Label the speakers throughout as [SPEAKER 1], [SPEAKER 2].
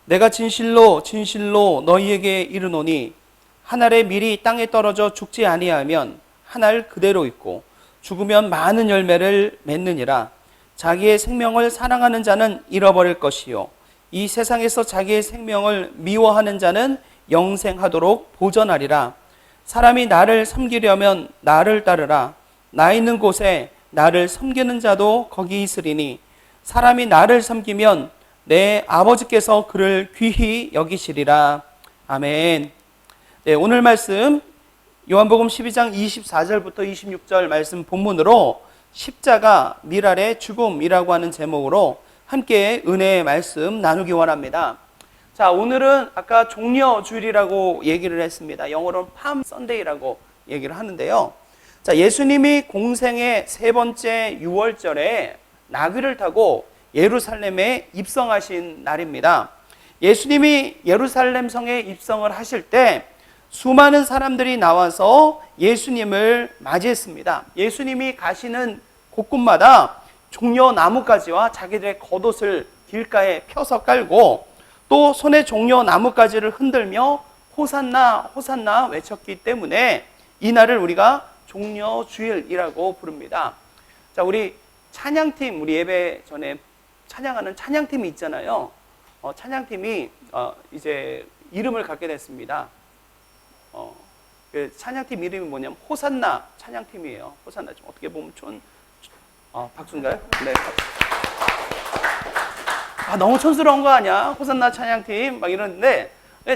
[SPEAKER 1] 내가 진실로 진실로 너희에게 이르노니 한 알의 밀이 땅에 떨어져 죽지 아니하면 한 알 그대로 있고 죽으면 많은 열매를 맺느니라. 자기의 생명을 사랑하는 자는 잃어버릴 것이요 이 세상에서 자기의 생명을 미워하는 자는 영생하도록 보전하리라. 사람이 나를 섬기려면 나를 따르라. 나 있는 곳에 나를 섬기는 자도 거기 있으리니 사람이 나를 섬기면 내 아버지께서 그를 귀히 여기시리라. 아멘. 네, 오늘 말씀 요한복음 12장 24절부터 26절 말씀 본문으로 십자가 밀알의 죽음이라고 하는 제목으로 함께 은혜의 말씀 나누기 원합니다. 자, 오늘은 아까 종려주일이라고 얘기를 했습니다. 영어로는 팜 선데이라고 얘기를 하는데요. 자, 예수님이 공생의 세 번째 6월절에 나귀를 타고 예루살렘에 입성하신 날입니다. 예수님이 예루살렘 성에 입성을 하실 때 수많은 사람들이 나와서 예수님을 맞이했습니다. 예수님이 가시는 곳곳마다 종려 나뭇가지와 자기들의 겉옷을 길가에 펴서 깔고 또 손에 종려 나뭇가지를 흔들며 호산나 호산나 외쳤기 때문에 이 날을 우리가 종려주일이라고 부릅니다. 자, 우리 찬양팀, 우리 예배 전에 찬양하는 찬양팀이 있잖아요. 찬양팀이 이제 이름을 갖게 됐습니다. 그 찬양팀 이름이 뭐냐면 호산나 찬양팀이에요. 호산나 좀 어떻게 보면 박수인가요? 네. 너무 촌스러운 거 아니야? 호산나 찬양팀 막 이러는데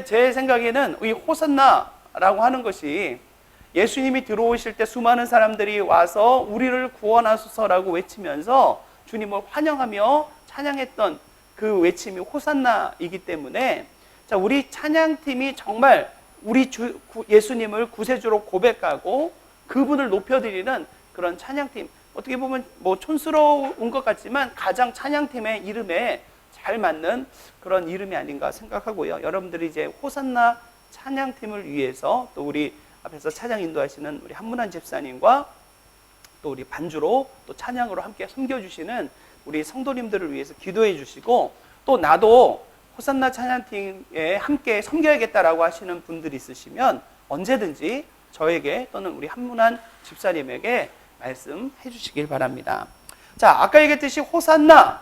[SPEAKER 1] 제 생각에는 이 호산나라고 하는 것이 예수님이 들어오실 때 수많은 사람들이 와서 우리를 구원하소서라고 외치면서 주님을 환영하며 찬양했던 그 외침이 호산나이기 때문에 자, 우리 찬양팀이 정말 우리 예수님을 구세주로 고백하고 그분을 높여드리는 그런 찬양팀, 어떻게 보면 뭐 촌스러운 것 같지만 가장 찬양팀의 이름에 잘 맞는 그런 이름이 아닌가 생각하고요. 여러분들이 이제 호산나 찬양팀을 위해서 또 우리 앞에서 찬양 인도하시는 우리 한문환 집사님과 또 우리 반주로 또 찬양으로 함께 섬겨주시는 우리 성도님들을 위해서 기도해 주시고 또 나도 호산나 찬양팀에 함께 섬겨야겠다라고 하시는 분들이 있으시면 언제든지 저에게 또는 우리 한문환 집사님에게 말씀해 주시길 바랍니다. 자, 아까 얘기했듯이 호산나,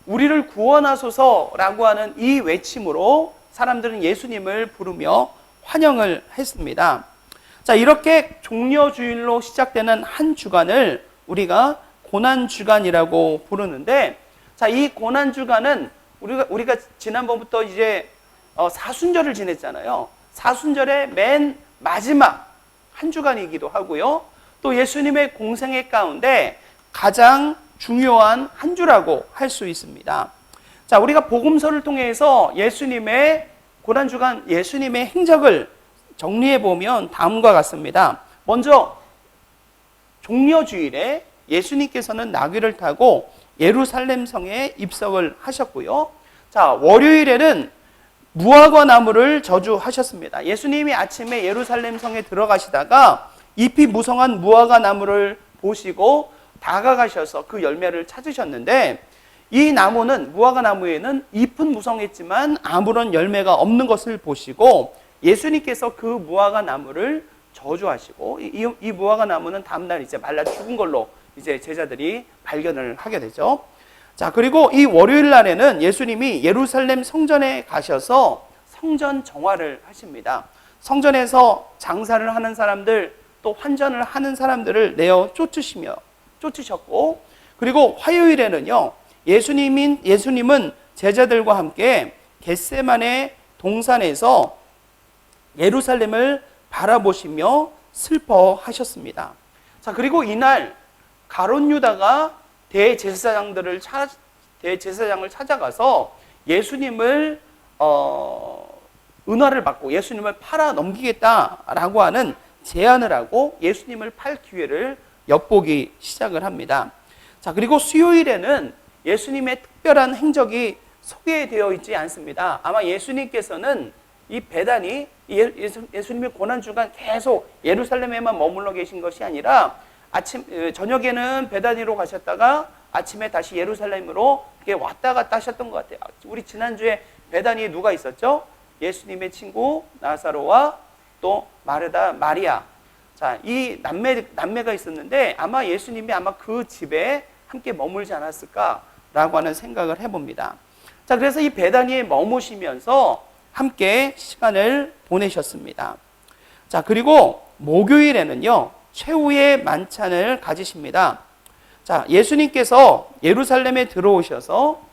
[SPEAKER 1] 우리를 구원하소서라고 하는 이 외침으로 사람들은 예수님을 부르며 환영을 했습니다. 자, 이렇게 종려주일로 시작되는 한 주간을 우리가 고난주간이라고 부르는데, 자, 이 고난주간은 우리가 지난번부터 이제 사순절을 지냈잖아요. 사순절의 맨 마지막 한 주간이기도 하고요. 또 예수님의 공생애 가운데 가장 중요한 한 주라고 할 수 있습니다. 자, 우리가 복음서를 통해서 예수님의 고난주간, 예수님의 행적을 정리해 보면 다음과 같습니다. 먼저 종려주일에 예수님께서는 나귀를 타고 예루살렘 성에 입성을 하셨고요. 자, 월요일에는 무화과 나무를 저주하셨습니다. 예수님이 아침에 예루살렘 성에 들어가시다가 잎이 무성한 무화과 나무를 보시고 다가가셔서 그 열매를 찾으셨는데, 이 나무는, 무화과 나무에는 잎은 무성했지만 아무런 열매가 없는 것을 보시고 예수님께서 그 무화과 나무를 저주하시고 이 무화과 나무는 다음날 이제 말라 죽은 걸로 이제 제자들이 발견을 하게 되죠. 자, 그리고 이 월요일 날에는 예수님이 예루살렘 성전에 가셔서 성전 정화를 하십니다. 성전에서 장사를 하는 사람들, 또 환전을 하는 사람들을 내어 쫓으셨고, 그리고 화요일에는요, 예수님은 제자들과 함께 겟세마네 동산에서 예루살렘을 바라보시며 슬퍼하셨습니다. 자, 그리고 이날 가룟 유다가 대제사장을 찾아가서 예수님을 은화를 받고 예수님을 팔아 넘기겠다라고 하는 제안을 하고 예수님을 팔 기회를 엿보기 시작을 합니다. 자, 그리고 수요일에는 예수님의 특별한 행적이 소개되어 있지 않습니다. 아마 예수님께서는 이 배단이 예수님의 고난주간 계속 예루살렘에만 머물러 계신 것이 아니라 저녁에는 베다니로 가셨다가 아침에 다시 예루살렘으로 이렇게 왔다 갔다 하셨던 것 같아요. 우리 지난주에 베다니에 누가 있었죠? 예수님의 친구 나사로와 또 마르다, 마리아. 자, 이 남매가 있었는데 아마 예수님이 아마 그 집에 함께 머물지 않았을까라고 하는 생각을 해봅니다. 자, 그래서 이 베다니에 머무시면서 함께 시간을 보내셨습니다. 자, 그리고 목요일에는요, 최후의 만찬을 가지십니다. 자, 예수님께서 예루살렘에 들어오셔서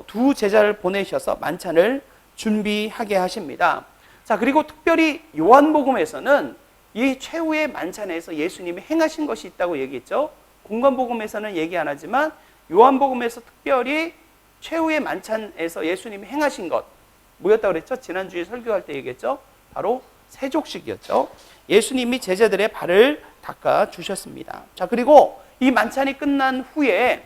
[SPEAKER 1] 두 제자를 보내셔서 만찬을 준비하게 하십니다. 자, 그리고 특별히 요한복음에서는 이 최후의 만찬에서 예수님이 행하신 것이 있다고 얘기했죠. 공관복음에서는 얘기 안 하지만 요한복음에서 특별히 최후의 만찬에서 예수님이 행하신 것 뭐였다고 그랬죠? 지난주에 설교할 때 얘기했죠. 바로 세족식이었죠. 예수님이 제자들의 발을 닦아 주셨습니다. 자, 그리고 이 만찬이 끝난 후에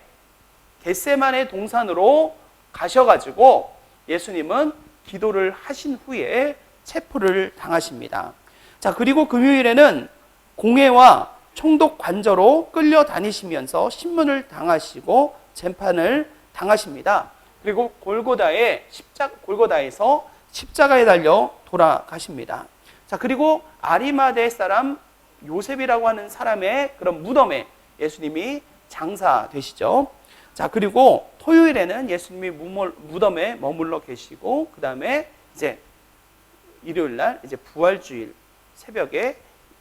[SPEAKER 1] 겟세마네 동산으로 가셔가지고 예수님은 기도를 하신 후에 체포를 당하십니다. 자, 그리고 금요일에는 공회와 총독 관저로 끌려다니시면서 신문을 당하시고 재판을 당하십니다. 그리고 골고다에서 십자가에 달려 돌아가십니다. 자, 그리고 아리마대 사람 요셉이라고 하는 사람의 그런 무덤에 예수님이 장사되시죠. 자, 그리고 토요일에는 예수님이 무덤에 머물러 계시고, 그 다음에 이제 일요일 날 이제 부활주일 새벽에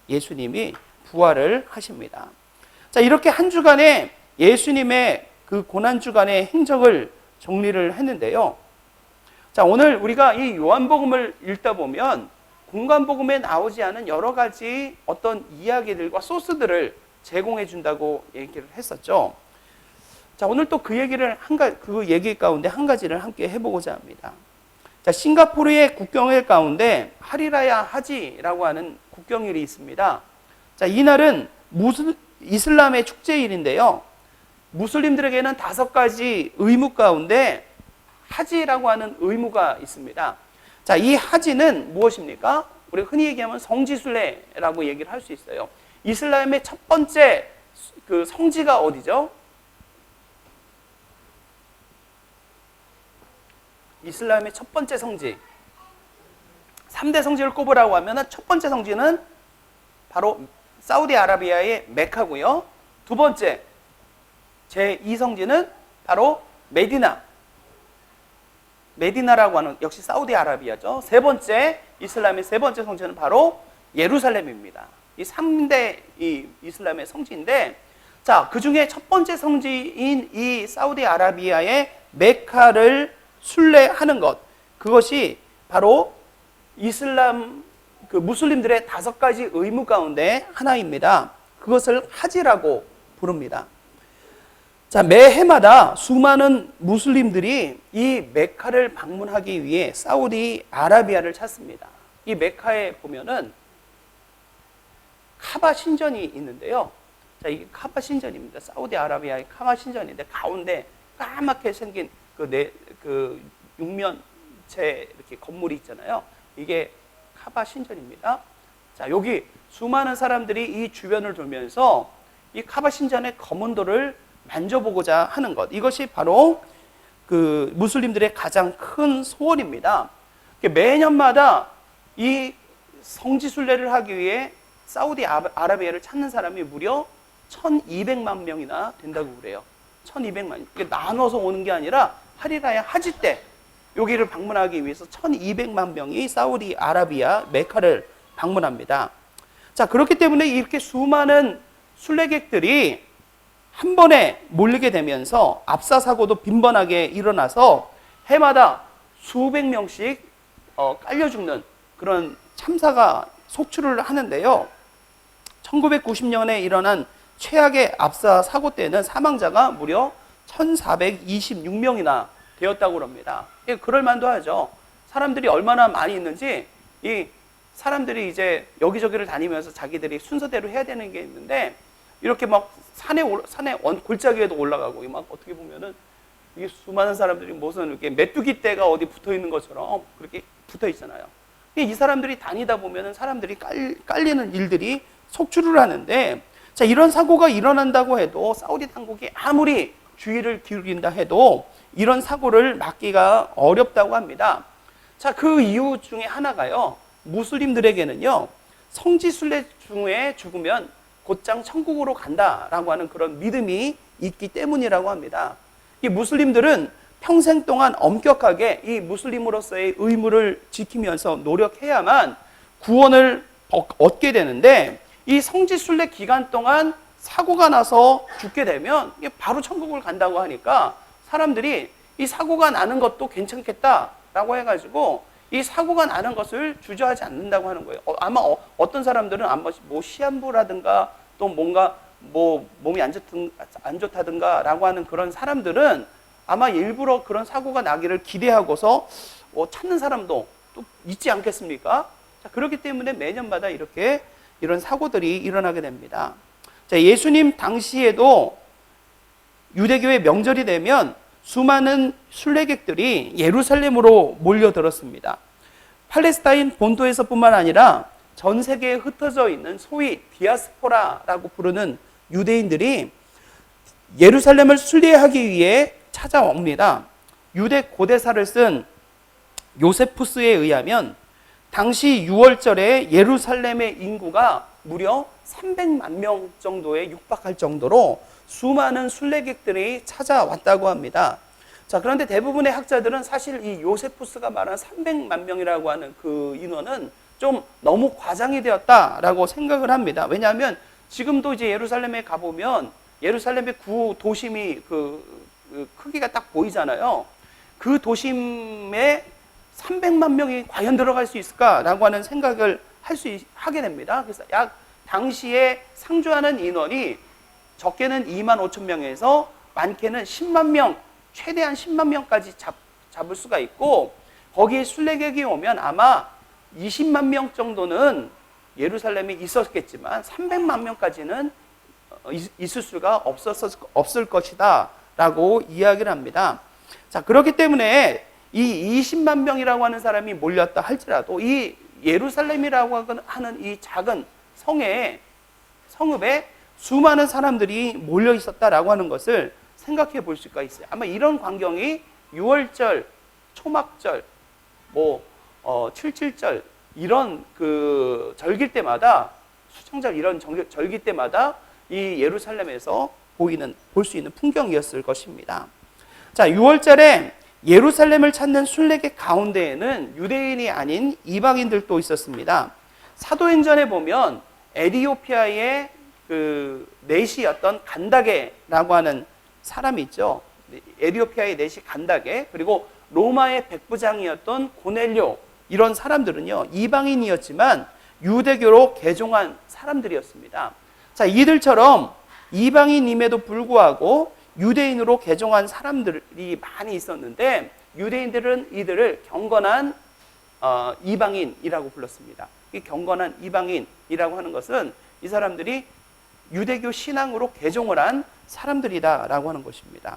[SPEAKER 1] 예수님이 부활을 하십니다. 자, 이렇게 한 주간의 예수님의 그 고난주간의 행적을 정리를 했는데요. 자, 오늘 우리가 이 요한복음을 읽다 보면 공관복음에 나오지 않은 여러 가지 어떤 이야기들과 소스들을 제공해 준다고 얘기를 했었죠. 자, 오늘 또 그 얘기 가운데 한 가지를 함께 해보고자 합니다. 자, 싱가포르의 국경일 가운데 하리라야 하지라고 하는 국경일이 있습니다. 자, 이날은 이슬람의 축제일인데요. 무슬림들에게는 5가지 의무 가운데 하지라고 하는 의무가 있습니다. 자, 이 하지는 무엇입니까? 우리가 흔히 얘기하면 성지순례라고 얘기를 할 수 있어요. 이슬람의 첫 번째 그 성지가 어디죠? 이슬람의 첫 번째 성지. 3대 성지를 꼽으라고 하면 첫 번째 성지는 바로 사우디아라비아의 메카고요. 두 번째 제2성지는 바로 메디나라고 하는 역시 사우디아라비아죠. 세 번째 이슬람의 세 번째 성지는 바로 예루살렘입니다. 이 3대 이슬람의 성지인데, 자, 그 중에 첫 번째 성지인 이 사우디아라비아의 메카를 순례하는 것, 그것이 바로 이슬람 무슬림들의 5가지 의무 가운데 하나입니다. 그것을 하지라고 부릅니다. 자, 매해마다 수많은 무슬림들이 이 메카를 방문하기 위해 사우디아라비아를 찾습니다. 이 메카에 보면은 카바 신전이 있는데요. 자, 이게 카바 신전입니다. 사우디아라비아의 카바 신전인데 가운데 까맣게 생긴 그 육면체 이렇게 건물이 있잖아요. 이게 카바 신전입니다. 자, 여기 수많은 사람들이 이 주변을 돌면서 이 카바 신전의 검은 돌을 만져보고자 하는 것, 이것이 바로 그 무슬림들의 가장 큰 소원입니다. 매년마다 이 성지 순례를 하기 위해 사우디아라비아를 찾는 사람이 무려 1200만 명이나 된다고 그래요. 1200만. 나눠서 오는 게 아니라 하리라야 하지 때 여기를 방문하기 위해서 1200만 명이 사우디아라비아 메카를 방문합니다. 자, 그렇기 때문에 이렇게 수많은 순례객들이 한 번에 몰리게 되면서 압사 사고도 빈번하게 일어나서 해마다 수백 명씩 깔려 죽는 그런 참사가 속출을 하는데요. 1990년에 일어난 최악의 압사 사고 때는 사망자가 무려 1426명이나 되었다고 합니다. 그럴 만도 하죠. 사람들이 얼마나 많이 있는지, 이 사람들이 이제 여기저기를 다니면서 자기들이 순서대로 해야 되는 게 있는데, 이렇게 막 산에 골짜기에도 올라가고, 막 어떻게 보면은 이게 수많은 사람들이 무슨 이렇게 메뚜기 떼가 어디 붙어 있는 것처럼 그렇게 붙어 있잖아요. 이 사람들이 다니다 보면은 사람들이 깔리는 일들이 속출을 하는데, 자, 이런 사고가 일어난다고 해도 사우디 당국이 아무리 주의를 기울인다 해도 이런 사고를 막기가 어렵다고 합니다. 자, 그 이유 중에 하나가요, 무슬림들에게는요, 성지순례 중에 죽으면 곧장 천국으로 간다라고 하는 그런 믿음이 있기 때문이라고 합니다. 이 무슬림들은 평생 동안 엄격하게 이 무슬림으로서의 의무를 지키면서 노력해야만 구원을 얻게 되는데, 이 성지순례 기간 동안 사고가 나서 죽게 되면 바로 천국을 간다고 하니까 사람들이 이 사고가 나는 것도 괜찮겠다라고 해가지고 이 사고가 나는 것을 주저하지 않는다고 하는 거예요. 아마 어떤 사람들은 아마 뭐 시한부라든가 또 뭔가 뭐 몸이 안 좋다든가라고 하는 그런 사람들은 아마 일부러 그런 사고가 나기를 기대하고서 찾는 사람도 또 있지 않겠습니까? 자, 그렇기 때문에 매년마다 이렇게 이런 사고들이 일어나게 됩니다. 자, 예수님 당시에도 유대교의 명절이 되면 수많은 순례객들이 예루살렘으로 몰려들었습니다. 팔레스타인 본토에서뿐만 아니라 전 세계에 흩어져 있는 소위 디아스포라라고 부르는 유대인들이 예루살렘을 순례하기 위해 찾아옵니다. 유대 고대사를 쓴 요세푸스에 의하면 당시 6월절에 예루살렘의 인구가 무려 300만 명 정도에 육박할 정도로 수많은 순례객들이 찾아왔다고 합니다. 자, 그런데 대부분의 학자들은 사실 이 요세푸스가 말한 300만 명이라고 하는 그 인원은 좀 너무 과장이 되었다라고 생각을 합니다. 왜냐하면 지금도 이제 예루살렘에 가보면 예루살렘의 구 도심이 그 크기가 딱 보이잖아요. 그 도심에 300만 명이 과연 들어갈 수 있을까라고 하는 생각을 하게 됩니다. 그래서 약 당시에 상주하는 인원이 적게는 2만 5천 명에서 많게는 10만 명, 최대한 10만 명까지 잡을 수가 있고, 거기에 순례객이 오면 아마 20만 명 정도는 예루살렘에 있었겠지만 300만 명까지는 있을 수가 없을 것이다 라고 이야기를 합니다. 자, 그렇기 때문에 이 20만 명이라고 하는 사람이 몰렸다 할지라도 이 예루살렘이라고 하는 이 작은 성읍에 수많은 사람들이 몰려 있었다라고 하는 것을 생각해 볼 수가 있어요. 아마 이런 광경이 6월절, 초막절, 77절 이런 그 절기 때마다, 수청절 이런 절기 때마다 이 예루살렘에서 볼 수 있는 풍경이었을 것입니다. 자, 6월절에 예루살렘을 찾는 순례객 가운데에는 유대인이 아닌 이방인들도 있었습니다. 사도행전에 보면 에티오피아의 그 내시였던 간다게라고 하는 사람이 있죠. 에티오피아의 내시 간다게, 그리고 로마의 백부장이었던 고넬료, 이런 사람들은요 이방인이었지만 유대교로 개종한 사람들이었습니다. 자, 이들처럼 이방인임에도 불구하고 유대인으로 개종한 사람들이 많이 있었는데 유대인들은 이들을 경건한 이방인이라고 불렀습니다. 이 경건한 이방인이라고 하는 것은 이 사람들이 유대교 신앙으로 개종을 한 사람들이다라고 하는 것입니다.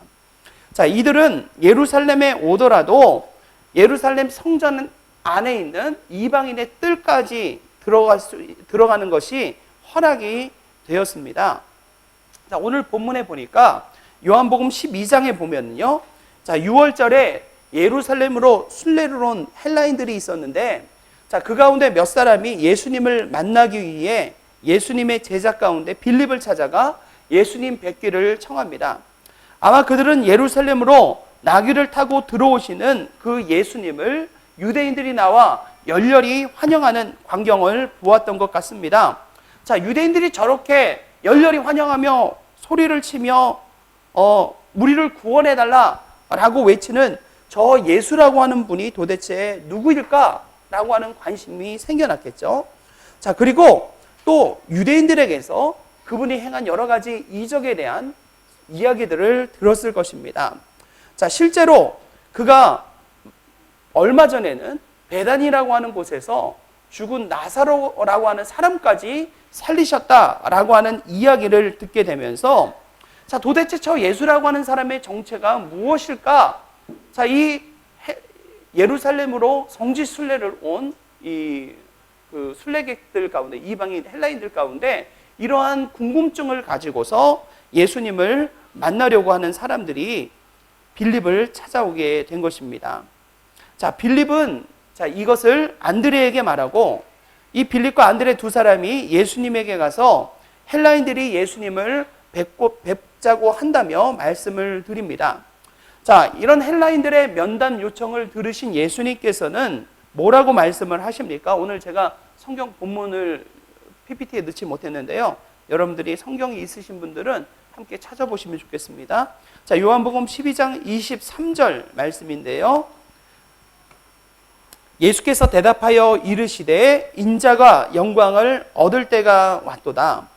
[SPEAKER 1] 자, 이들은 예루살렘에 오더라도 예루살렘 성전 안에 있는 이방인의 뜰까지 들어가는 것이 허락이 되었습니다. 자, 오늘 본문에 보니까 요한복음 12장에 보면요, 자, 6월절에 예루살렘으로 순례를 온 헬라인들이 있었는데, 자, 그 가운데 몇 사람이 예수님을 만나기 위해 예수님의 제자 가운데 빌립을 찾아가 예수님 뵙기를 청합니다. 아마 그들은 예루살렘으로 나귀를 타고 들어오시는 그 예수님을 유대인들이 나와 열렬히 환영하는 광경을 보았던 것 같습니다. 자, 유대인들이 저렇게 열렬히 환영하며 소리를 치며 우리를 구원해달라라고 외치는 저 예수라고 하는 분이 도대체 누구일까라고 하는 관심이 생겨났겠죠. 자, 그리고 또 유대인들에게서 그분이 행한 여러 가지 이적에 대한 이야기들을 들었을 것입니다. 자, 실제로 그가 얼마 전에는 베단이라고 하는 곳에서 죽은 나사로라고 하는 사람까지 살리셨다라고 하는 이야기를 듣게 되면서, 자, 도대체 저 예수라고 하는 사람의 정체가 무엇일까? 자, 이 예루살렘으로 성지 순례를 온 이 그 순례객들 가운데, 이방인 헬라인들 가운데 이러한 궁금증을 가지고서 예수님을 만나려고 하는 사람들이 빌립을 찾아오게 된 것입니다. 자, 빌립은 이것을 안드레에게 말하고, 이 빌립과 안드레 두 사람이 예수님에게 가서 헬라인들이 예수님을 뵙자고 한다며 말씀을 드립니다. 자, 이런 헬라인들의 면담 요청을 들으신 예수님께서는 뭐라고 말씀을 하십니까? 오늘 제가 성경 본문을 PPT에 넣지 못했는데요. 여러분들이 성경이 있으신 분들은 함께 찾아보시면 좋겠습니다. 자, 요한복음 12장 23절 말씀인데요. 예수께서 대답하여 이르시되 인자가 영광을 얻을 때가 왔도다.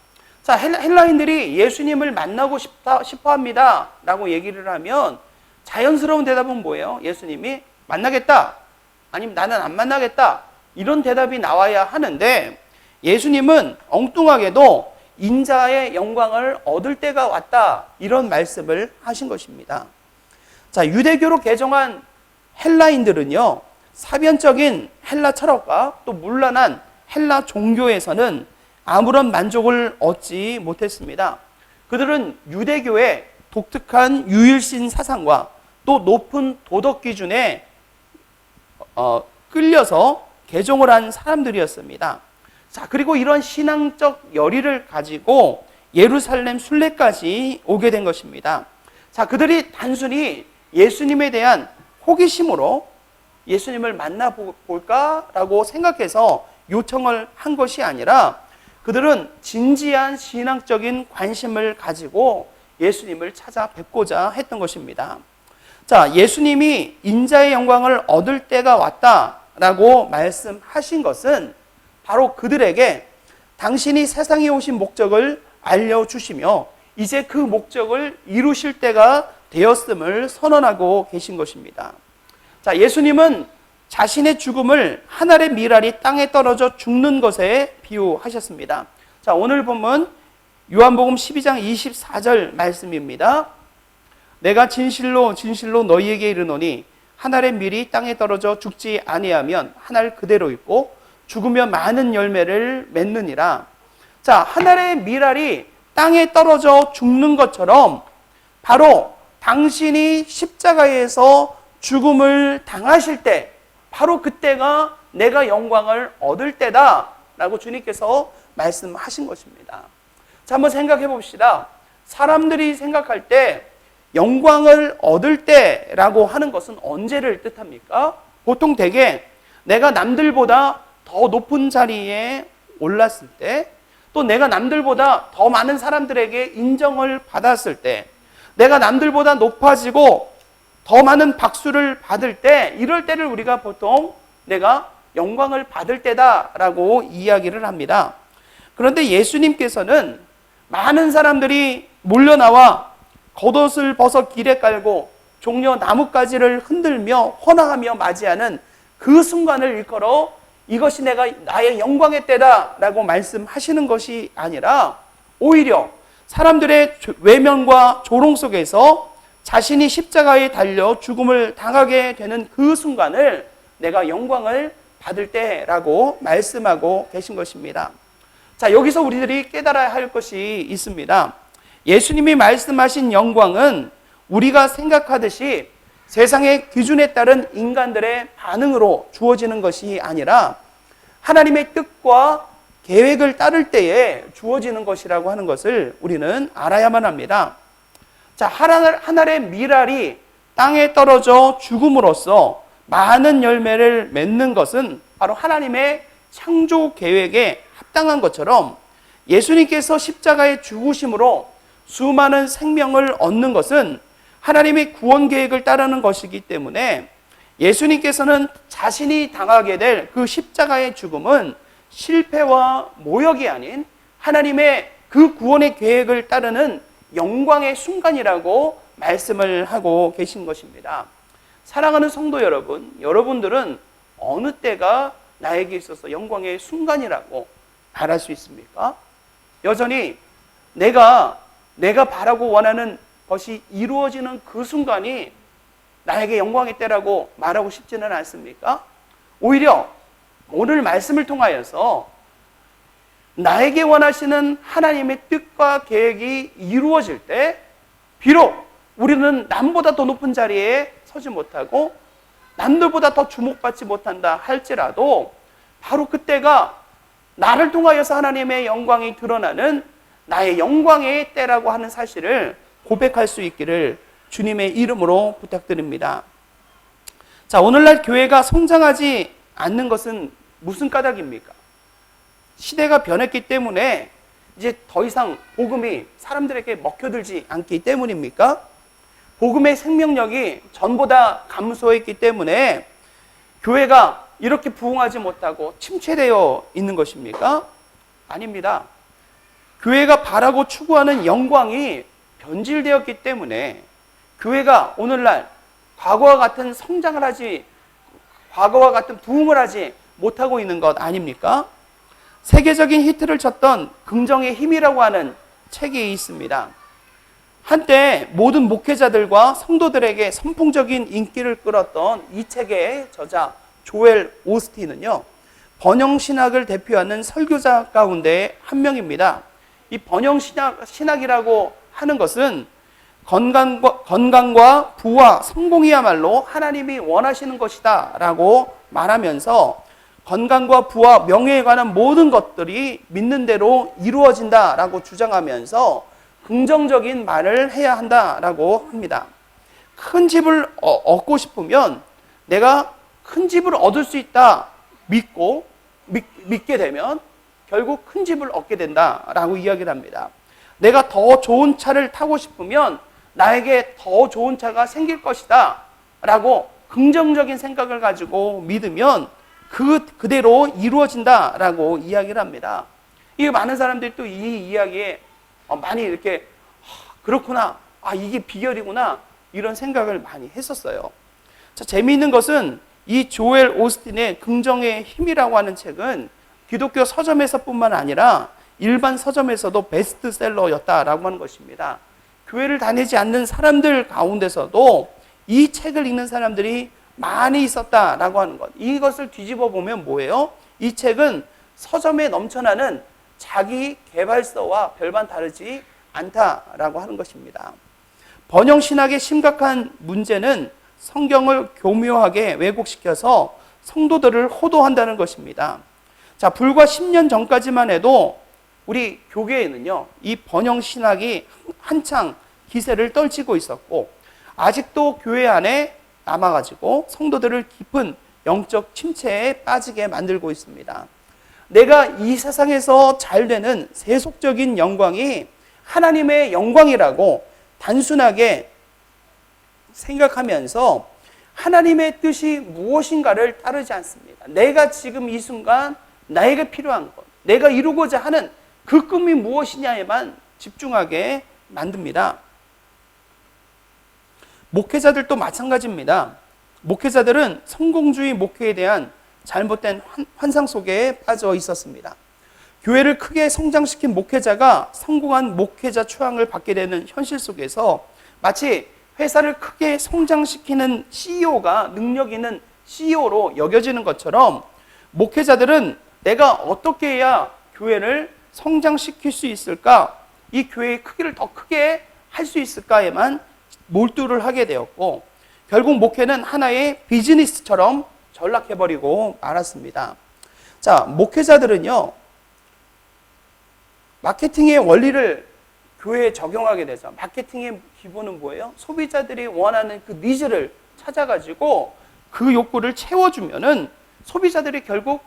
[SPEAKER 1] 자, 헬라인들이 예수님을 만나고 싶어 합니다 라고 얘기를 하면 자연스러운 대답은 뭐예요? 예수님이 만나겠다, 아니면 나는 안 만나겠다, 이런 대답이 나와야 하는데, 예수님은 엉뚱하게도 인자의 영광을 얻을 때가 왔다, 이런 말씀을 하신 것입니다. 자, 유대교로 개종한 헬라인들은요, 사변적인 헬라 철학과 또 문란한 헬라 종교에서는 아무런 만족을 얻지 못했습니다. 그들은 유대교의 독특한 유일신 사상과 또 높은 도덕 기준에 끌려서 개종을 한 사람들이었습니다. 자, 그리고 이런 신앙적 열의를 가지고 예루살렘 순례까지 오게 된 것입니다. 자, 그들이 단순히 예수님에 대한 호기심으로 예수님을 만나볼까라고 생각해서 요청을 한 것이 아니라, 그들은 진지한 신앙적인 관심을 가지고 예수님을 찾아뵙고자 했던 것입니다. 자, 예수님이 인자의 영광을 얻을 때가 왔다라고 말씀하신 것은 바로 그들에게 당신이 세상에 오신 목적을 알려주시며 이제 그 목적을 이루실 때가 되었음을 선언하고 계신 것입니다. 자, 예수님은 자신의 죽음을 한 알의 밀알이 땅에 떨어져 죽는 것에 비유하셨습니다. 자, 오늘 본문 요한복음 12장 24절 말씀입니다. 내가 진실로 진실로 너희에게 이르노니 한 알의 밀이 땅에 떨어져 죽지 아니하면 한 알 그대로 있고 죽으면 많은 열매를 맺느니라. 자, 한 알의 밀알이 땅에 떨어져 죽는 것처럼 바로 당신이 십자가에서 죽음을 당하실 때, 바로 그때가 내가 영광을 얻을 때다 라고 주님께서 말씀하신 것입니다. 자, 한번 생각해 봅시다. 사람들이 생각할 때 영광을 얻을 때라고 하는 것은 언제를 뜻합니까? 보통 대개 내가 남들보다 더 높은 자리에 올랐을 때, 또 내가 남들보다 더 많은 사람들에게 인정을 받았을 때, 내가 남들보다 높아지고 더 많은 박수를 받을 때, 이럴 때를 우리가 보통 내가 영광을 받을 때다라고 이야기를 합니다. 그런데 예수님께서는 많은 사람들이 몰려나와 겉옷을 벗어 길에 깔고 종려 나뭇가지를 흔들며 헌화하며 맞이하는 그 순간을 일컬어 이것이 내가 나의 영광의 때다라고 말씀하시는 것이 아니라, 오히려 사람들의 외면과 조롱 속에서 자신이 십자가에 달려 죽음을 당하게 되는 그 순간을 내가 영광을 받을 때라고 말씀하고 계신 것입니다. 자, 여기서 우리들이 깨달아야 할 것이 있습니다. 예수님이 말씀하신 영광은 우리가 생각하듯이 세상의 기준에 따른 인간들의 반응으로 주어지는 것이 아니라 하나님의 뜻과 계획을 따를 때에 주어지는 것이라고 하는 것을 우리는 알아야만 합니다. 자, 한 알의 밀알이 땅에 떨어져 죽음으로써 많은 열매를 맺는 것은 바로 하나님의 창조 계획에 합당한 것처럼, 예수님께서 십자가에 죽으심으로 수많은 생명을 얻는 것은 하나님의 구원 계획을 따르는 것이기 때문에, 예수님께서는 자신이 당하게 될 그 십자가의 죽음은 실패와 모욕이 아닌 하나님의 그 구원의 계획을 따르는 영광의 순간이라고 말씀을 하고 계신 것입니다. 사랑하는 성도 여러분, 여러분들은 어느 때가 나에게 있어서 영광의 순간이라고 말할 수 있습니까? 여전히 내가 바라고 원하는 것이 이루어지는 그 순간이 나에게 영광의 때라고 말하고 싶지는 않습니까? 오히려 오늘 말씀을 통하여서 나에게 원하시는 하나님의 뜻과 계획이 이루어질 때 비록 우리는 남보다 더 높은 자리에 서지 못하고 남들보다 더 주목받지 못한다 할지라도 바로 그때가 나를 통하여서 하나님의 영광이 드러나는 나의 영광의 때라고 하는 사실을 고백할 수 있기를 주님의 이름으로 부탁드립니다. 자, 오늘날 교회가 성장하지 않는 것은 무슨 까닭입니까? 시대가 변했기 때문에 이제 더 이상 복음이 사람들에게 먹혀들지 않기 때문입니까? 복음의 생명력이 전보다 감소했기 때문에 교회가 이렇게 부흥하지 못하고 침체되어 있는 것입니까? 아닙니다. 교회가 바라고 추구하는 영광이 변질되었기 때문에 교회가 오늘날 과거와 같은 부흥을 하지 못하고 있는 것 아닙니까? 세계적인 히트를 쳤던 긍정의 힘이라고 하는 책이 있습니다. 한때 모든 목회자들과 성도들에게 선풍적인 인기를 끌었던 이 책의 저자 조엘 오스틴은요, 번영신학을 대표하는 설교자 가운데 한 명입니다. 이 번영신학이라고 하는 것은 건강과 부와 성공이야말로 하나님이 원하시는 것이다 라고 말하면서 건강과 부와 명예에 관한 모든 것들이 믿는 대로 이루어진다 라고 주장하면서 긍정적인 말을 해야 한다라고 합니다. 큰 집을 얻고 싶으면 내가 큰 집을 얻을 수 있다 믿게 되면 결국 큰 집을 얻게 된다라고 이야기를 합니다. 내가 더 좋은 차를 타고 싶으면 나에게 더 좋은 차가 생길 것이다 라고 긍정적인 생각을 가지고 믿으면 그대로 이루어진다라고 이야기를 합니다. 이 많은 사람들이 또 이 이야기에 많이 이렇게 그렇구나, 이게 비결이구나 이런 생각을 많이 했었어요. 자, 재미있는 것은 이 조엘 오스틴의 긍정의 힘이라고 하는 책은 기독교 서점에서뿐만 아니라 일반 서점에서도 베스트셀러였다라고 하는 것입니다. 교회를 다니지 않는 사람들 가운데서도 이 책을 읽는 사람들이 많이 있었다라고 하는 것. 이것을 뒤집어 보면 뭐예요? 이 책은 서점에 넘쳐나는 자기 개발서와 별반 다르지 않다라고 하는 것입니다. 번영신학의 심각한 문제는 성경을 교묘하게 왜곡시켜서 성도들을 호도한다는 것입니다. 자, 불과 10년 전까지만 해도 우리 교계에는요, 이 번영신학이 한창 기세를 떨치고 있었고 아직도 교회 안에 남아가지고 성도들을 깊은 영적 침체에 빠지게 만들고 있습니다. 내가 이 세상에서 잘 되는 세속적인 영광이 하나님의 영광이라고 단순하게 생각하면서 하나님의 뜻이 무엇인가를 따르지 않습니다. 내가 지금 이 순간 나에게 필요한 것, 내가 이루고자 하는 그 꿈이 무엇이냐에만 집중하게 만듭니다. 목회자들도 마찬가지입니다. 목회자들은 성공주의 목회에 대한 잘못된 환상 속에 빠져 있었습니다. 교회를 크게 성장시킨 목회자가 성공한 목회자 추앙을 받게 되는 현실 속에서 마치 회사를 크게 성장시키는 CEO가 능력 있는 CEO로 여겨지는 것처럼 목회자들은 내가 어떻게 해야 교회를 성장시킬 수 있을까? 이 교회의 크기를 더 크게 할 수 있을까에만 몰두를 하게 되었고 결국 목회는 하나의 비즈니스처럼 전락해버리고 말았습니다. 자, 목회자들은요, 마케팅의 원리를 교회에 적용하게 되죠. 마케팅의 기본은 뭐예요? 소비자들이 원하는 그 니즈를 찾아가지고 그 욕구를 채워주면은 소비자들이 결국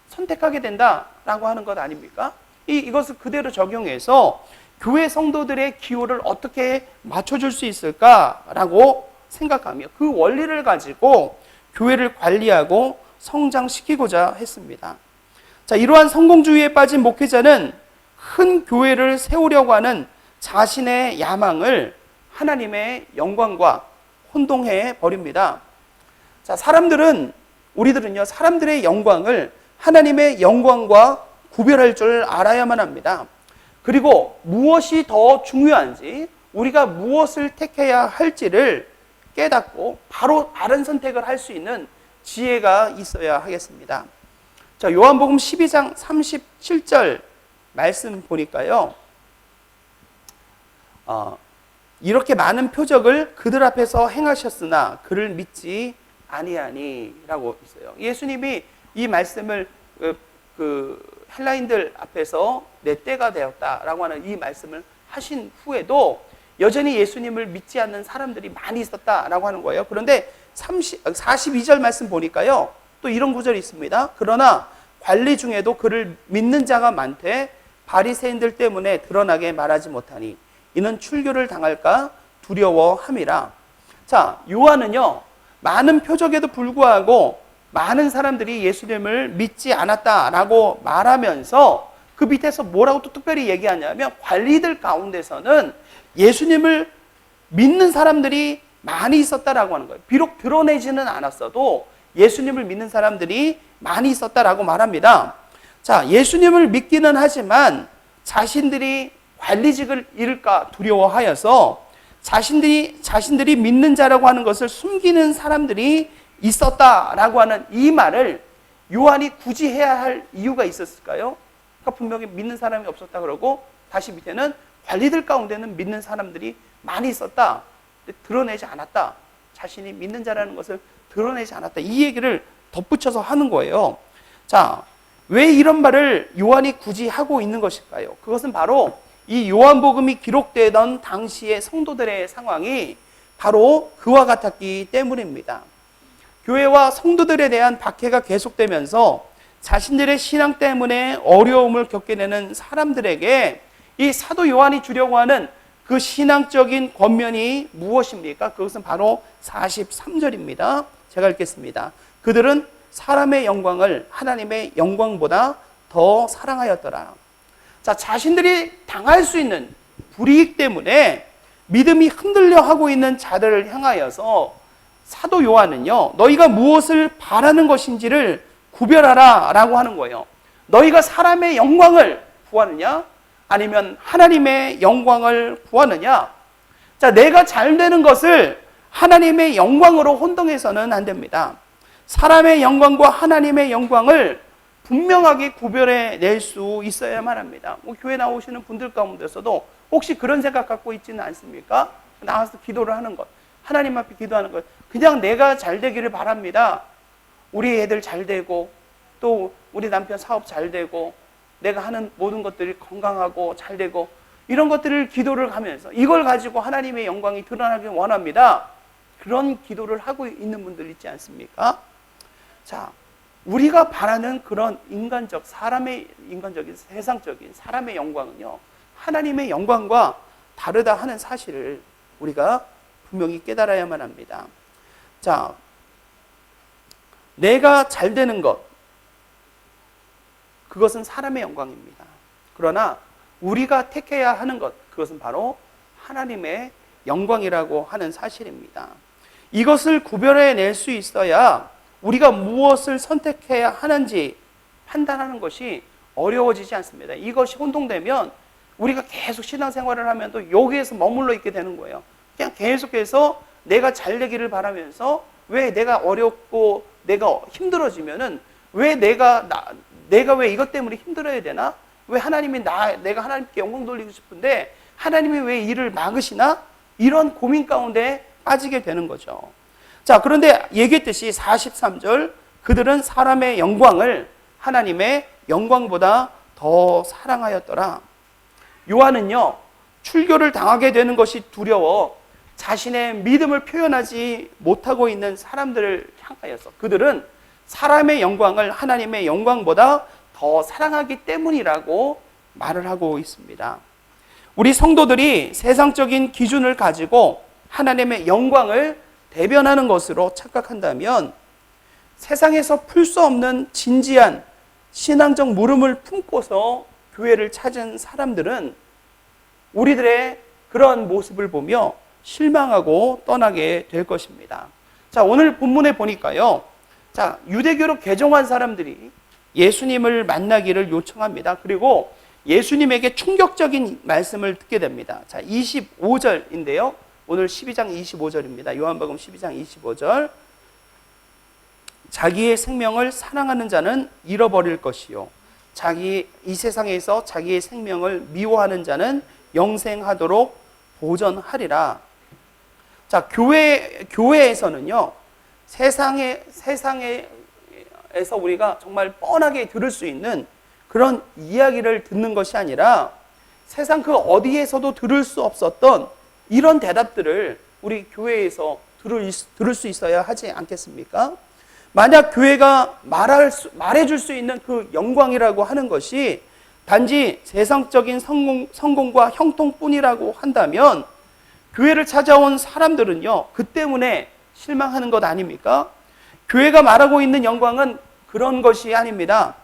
[SPEAKER 1] 선택하게 된다라고 하는 것 아닙니까? 이것을 그대로 적용해서 교회 성도들의 기호를 어떻게 맞춰줄 수 있을까라고 생각하며 그 원리를 가지고 교회를 관리하고 성장시키고자 했습니다. 자, 이러한 성공주의에 빠진 목회자는 큰 교회를 세우려고 하는 자신의 야망을 하나님의 영광과 혼동해 버립니다. 자, 우리들은요, 사람들의 영광을 하나님의 영광과 구별할 줄 알아야만 합니다. 그리고 무엇이 더 중요한지, 우리가 무엇을 택해야 할지를 깨닫고 바로 바른 선택을 할 수 있는 지혜가 있어야 하겠습니다. 자, 요한복음 12장 37절 말씀 보니까요. 이렇게 많은 표적을 그들 앞에서 행하셨으나 그를 믿지 아니하니라고 있어요. 예수님이 이 말씀을 헬라인들 앞에서 내 때가 되었다라고 하는 이 말씀을 하신 후에도 여전히 예수님을 믿지 않는 사람들이 많이 있었다라고 하는 거예요. 그런데 42절 말씀 보니까요. 또 이런 구절이 있습니다. 그러나 관리 중에도 그를 믿는 자가 많되 바리새인들 때문에 드러나게 말하지 못하니 이는 출교를 당할까 두려워함이라. 자, 요한은요. 많은 표적에도 불구하고 많은 사람들이 예수님을 믿지 않았다라고 말하면서 그 밑에서 뭐라고 또 특별히 얘기하냐면 관리들 가운데서는 예수님을 믿는 사람들이 많이 있었다라고 하는 거예요. 비록 드러내지는 않았어도 예수님을 믿는 사람들이 많이 있었다라고 말합니다. 자, 예수님을 믿기는 하지만 자신들이 관리직을 잃을까 두려워하여서 자신들이 믿는 자라고 하는 것을 숨기는 사람들이 있었다라고 하는 이 말을 요한이 굳이 해야 할 이유가 있었을까요? 그러니까 분명히 믿는 사람이 없었다 그러고 다시 밑에는 관리들 가운데는 믿는 사람들이 많이 있었다. 근데 드러내지 않았다. 자신이 믿는 자라는 것을 드러내지 않았다. 이 얘기를 덧붙여서 하는 거예요. 자, 왜 이런 말을 요한이 굳이 하고 있는 것일까요? 그것은 바로 이 요한복음이 기록되던 당시의 성도들의 상황이 바로 그와 같았기 때문입니다. 교회와 성도들에 대한 박해가 계속되면서 자신들의 신앙 때문에 어려움을 겪게 되는 사람들에게 이 사도 요한이 주려고 하는 그 신앙적인 권면이 무엇입니까? 그것은 바로 43절입니다. 제가 읽겠습니다. 그들은 사람의 영광을 하나님의 영광보다 더 사랑하였더라. 자, 자신들이 당할 수 있는 불이익 때문에 믿음이 흔들려 하고 있는 자들을 향하여서 사도 요한은요, 너희가 무엇을 바라는 것인지를 구별하라 라고 하는 거예요. 너희가 사람의 영광을 구하느냐? 아니면 하나님의 영광을 구하느냐? 자, 내가 잘 되는 것을 하나님의 영광으로 혼동해서는 안 됩니다. 사람의 영광과 하나님의 영광을 분명하게 구별해 낼 수 있어야만 합니다. 교회 나오시는 분들 가운데서도 혹시 그런 생각 갖고 있지는 않습니까? 나와서 기도를 하는 것, 하나님 앞에 기도하는 것, 그냥 내가 잘 되기를 바랍니다. 우리 애들 잘 되고 또 우리 남편 사업 잘 되고 내가 하는 모든 것들이 건강하고 잘 되고 이런 것들을 기도를 하면서 이걸 가지고 하나님의 영광이 드러나길 원합니다. 그런 기도를 하고 있는 분들 있지 않습니까? 자, 우리가 바라는 그런 사람의 인간적인 세상적인 사람의 영광은요, 하나님의 영광과 다르다 하는 사실을 우리가 분명히 깨달아야만 합니다. 자, 내가 잘 되는 것, 그것은 사람의 영광입니다. 그러나 우리가 택해야 하는 것, 그것은 바로 하나님의 영광이라고 하는 사실입니다. 이것을 구별해낼 수 있어야 우리가 무엇을 선택해야 하는지 판단하는 것이 어려워지지 않습니다. 이것이 혼동되면 우리가 계속 신앙생활을 하면 또 여기에서 머물러 있게 되는 거예요. 그냥 계속해서 내가 잘 되기를 바라면서 왜 내가 어렵고 내가 힘들어지면은 왜 내가 왜 이것 때문에 힘들어야 되나? 왜 내가 하나님께 영광 돌리고 싶은데 하나님이 왜 일을 막으시나? 이런 고민 가운데 빠지게 되는 거죠. 자, 그런데 얘기했듯이 43절, 그들은 사람의 영광을 하나님의 영광보다 더 사랑하였더라. 요한은요, 출교를 당하게 되는 것이 두려워 자신의 믿음을 표현하지 못하고 있는 사람들을 향하여서 그들은 사람의 영광을 하나님의 영광보다 더 사랑하기 때문이라고 말을 하고 있습니다. 우리 성도들이 세상적인 기준을 가지고 하나님의 영광을 대변하는 것으로 착각한다면 세상에서 풀 수 없는 진지한 신앙적 물음을 품고서 교회를 찾은 사람들은 우리들의 그런 모습을 보며 실망하고 떠나게 될 것입니다. 자, 오늘 본문에 보니까요. 자, 유대교로 개종한 사람들이 예수님을 만나기를 요청합니다. 그리고 예수님에게 충격적인 말씀을 듣게 됩니다. 자, 25절인데요. 오늘 12장 25절입니다. 요한복음 12장 25절. 자기의 생명을 사랑하는 자는 잃어버릴 것이요 이 세상에서 자기의 생명을 미워하는 자는 영생하도록 보전하리라. 자, 교회에서는요, 세상에서 우리가 정말 뻔하게 들을 수 있는 그런 이야기를 듣는 것이 아니라 세상 그 어디에서도 들을 수 없었던 이런 대답들을 우리 교회에서 들을 수 있어야 하지 않겠습니까? 만약 교회가 말해줄 수 있는 그 영광이라고 하는 것이 단지 세상적인 성공과 형통뿐이라고 한다면 교회를 찾아온 사람들은요, 그 때문에 실망하는 것 아닙니까? 교회가 말하고 있는 영광은 그런 것이 아닙니다.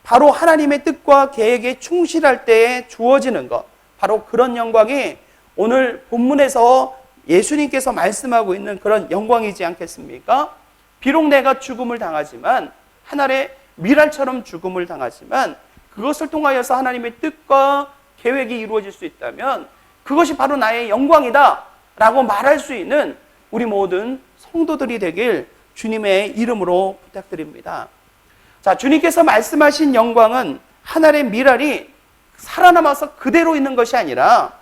[SPEAKER 1] 바로 하나님의 뜻과 계획에 충실할 때에 주어지는 것, 바로 그런 영광이 오늘 본문에서 예수님께서 말씀하고 있는 그런 영광이지 않겠습니까? 비록 내가 죽음을 당하지만, 하늘의 미랄처럼 죽음을 당하지만 그것을 통하여서 하나님의 뜻과 계획이 이루어질 수 있다면 그것이 바로 나의 영광이다 라고 말할 수 있는 우리 모든 성도들이 되길 주님의 이름으로 부탁드립니다. 자, 주님께서 말씀하신 영광은 하늘의 미랄이 살아남아서 그대로 있는 것이 아니라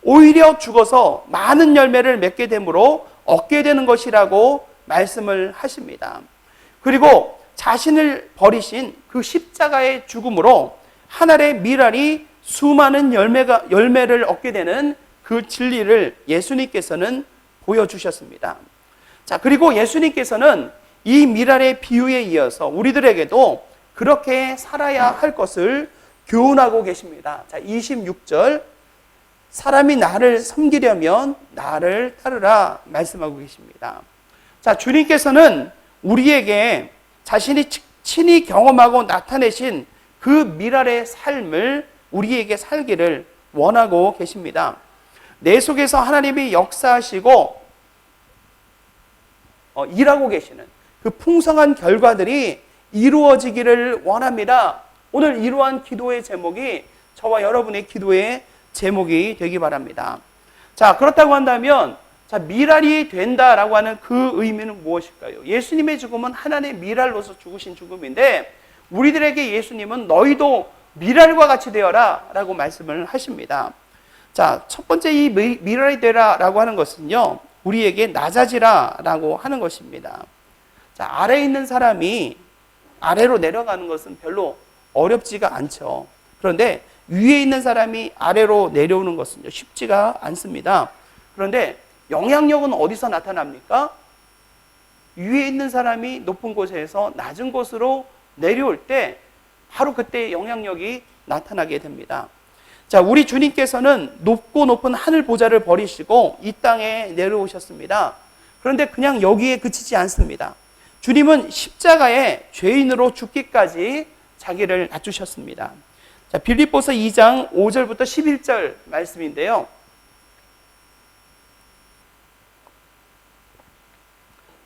[SPEAKER 1] 오히려 죽어서 많은 열매를 맺게 되므로 얻게 되는 것이라고 말씀을 하십니다. 그리고 자신을 버리신 그 십자가의 죽음으로 하늘의 미랄이 수많은 열매를 얻게 되는 그 진리를 예수님께서는 보여주셨습니다. 자, 그리고 예수님께서는 이 미랄의 비유에 이어서 우리들에게도 그렇게 살아야 할 것을 교훈하고 계십니다. 자, 26절, 사람이 나를 섬기려면 나를 따르라 말씀하고 계십니다. 자, 주님께서는 우리에게 자신이 친히 경험하고 나타내신 그 미랄의 삶을 우리에게 살기를 원하고 계십니다. 내 속에서 하나님이 역사하시고 일하고 계시는 그 풍성한 결과들이 이루어지기를 원합니다. 오늘 이러한 기도의 제목이 저와 여러분의 기도의 제목이 되기 바랍니다. 자, 그렇다고 한다면 미랄이 된다라고 하는 그 의미는 무엇일까요? 예수님의 죽음은 하나님의 미랄로서 죽으신 죽음인데 우리들에게 예수님은 너희도 미랄과 같이 되어라 라고 말씀을 하십니다. 자, 첫 번째 이 미랄이 되라 라고 하는 것은요, 우리에게 낮아지라 라고 하는 것입니다. 자, 아래에 있는 사람이 아래로 내려가는 것은 별로 어렵지가 않죠. 그런데 위에 있는 사람이 아래로 내려오는 것은 쉽지가 않습니다. 그런데 영향력은 어디서 나타납니까? 위에 있는 사람이 높은 곳에서 낮은 곳으로 내려올 때 바로 그때 영향력이 나타나게 됩니다. 자, 우리 주님께서는 높은 하늘 보좌를 버리시고 이 땅에 내려오셨습니다. 그런데 그냥 여기에 그치지 않습니다. 주님은 십자가에 죄인으로 죽기까지 자기를 낮추셨습니다. 자, 빌립보서 2장 5절부터 11절 말씀인데요.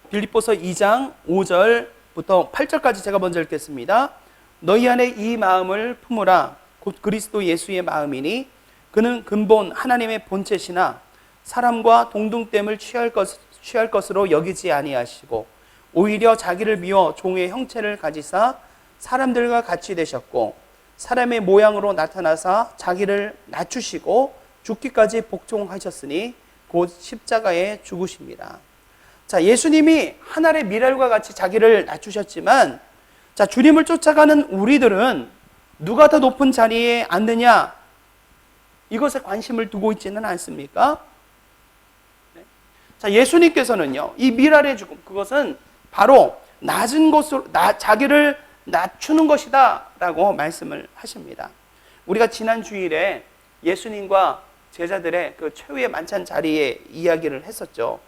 [SPEAKER 1] 빌립보서 2장 5절부터 8절까지 제가 먼저 읽겠습니다. 너희 안에 이 마음을 품으라. 곧 그리스도 예수의 마음이니 그는 근본 하나님의 본체시나 사람과 동등됨을 취할 것으로 여기지 아니하시고 오히려 자기를 미워 종의 형체를 가지사 사람들과 같이 되셨고 사람의 모양으로 나타나사 자기를 낮추시고 죽기까지 복종하셨으니 곧 십자가에 죽으십니다. 자, 예수님이 하늘의 미랄과 같이 자기를 낮추셨지만, 자, 주님을 쫓아가는 우리들은 누가 더 높은 자리에 앉느냐, 이것에 관심을 두고 있지는 않습니까? 네. 자, 예수님께서는요, 이 미랄의 죽음, 그것은 바로 낮은 곳으로 자기를 낮추는 것이다 라고 말씀을 하십니다. 우리가 지난 주일에 예수님과 제자들의 그 최후의 만찬 자리에 이야기를 했었죠.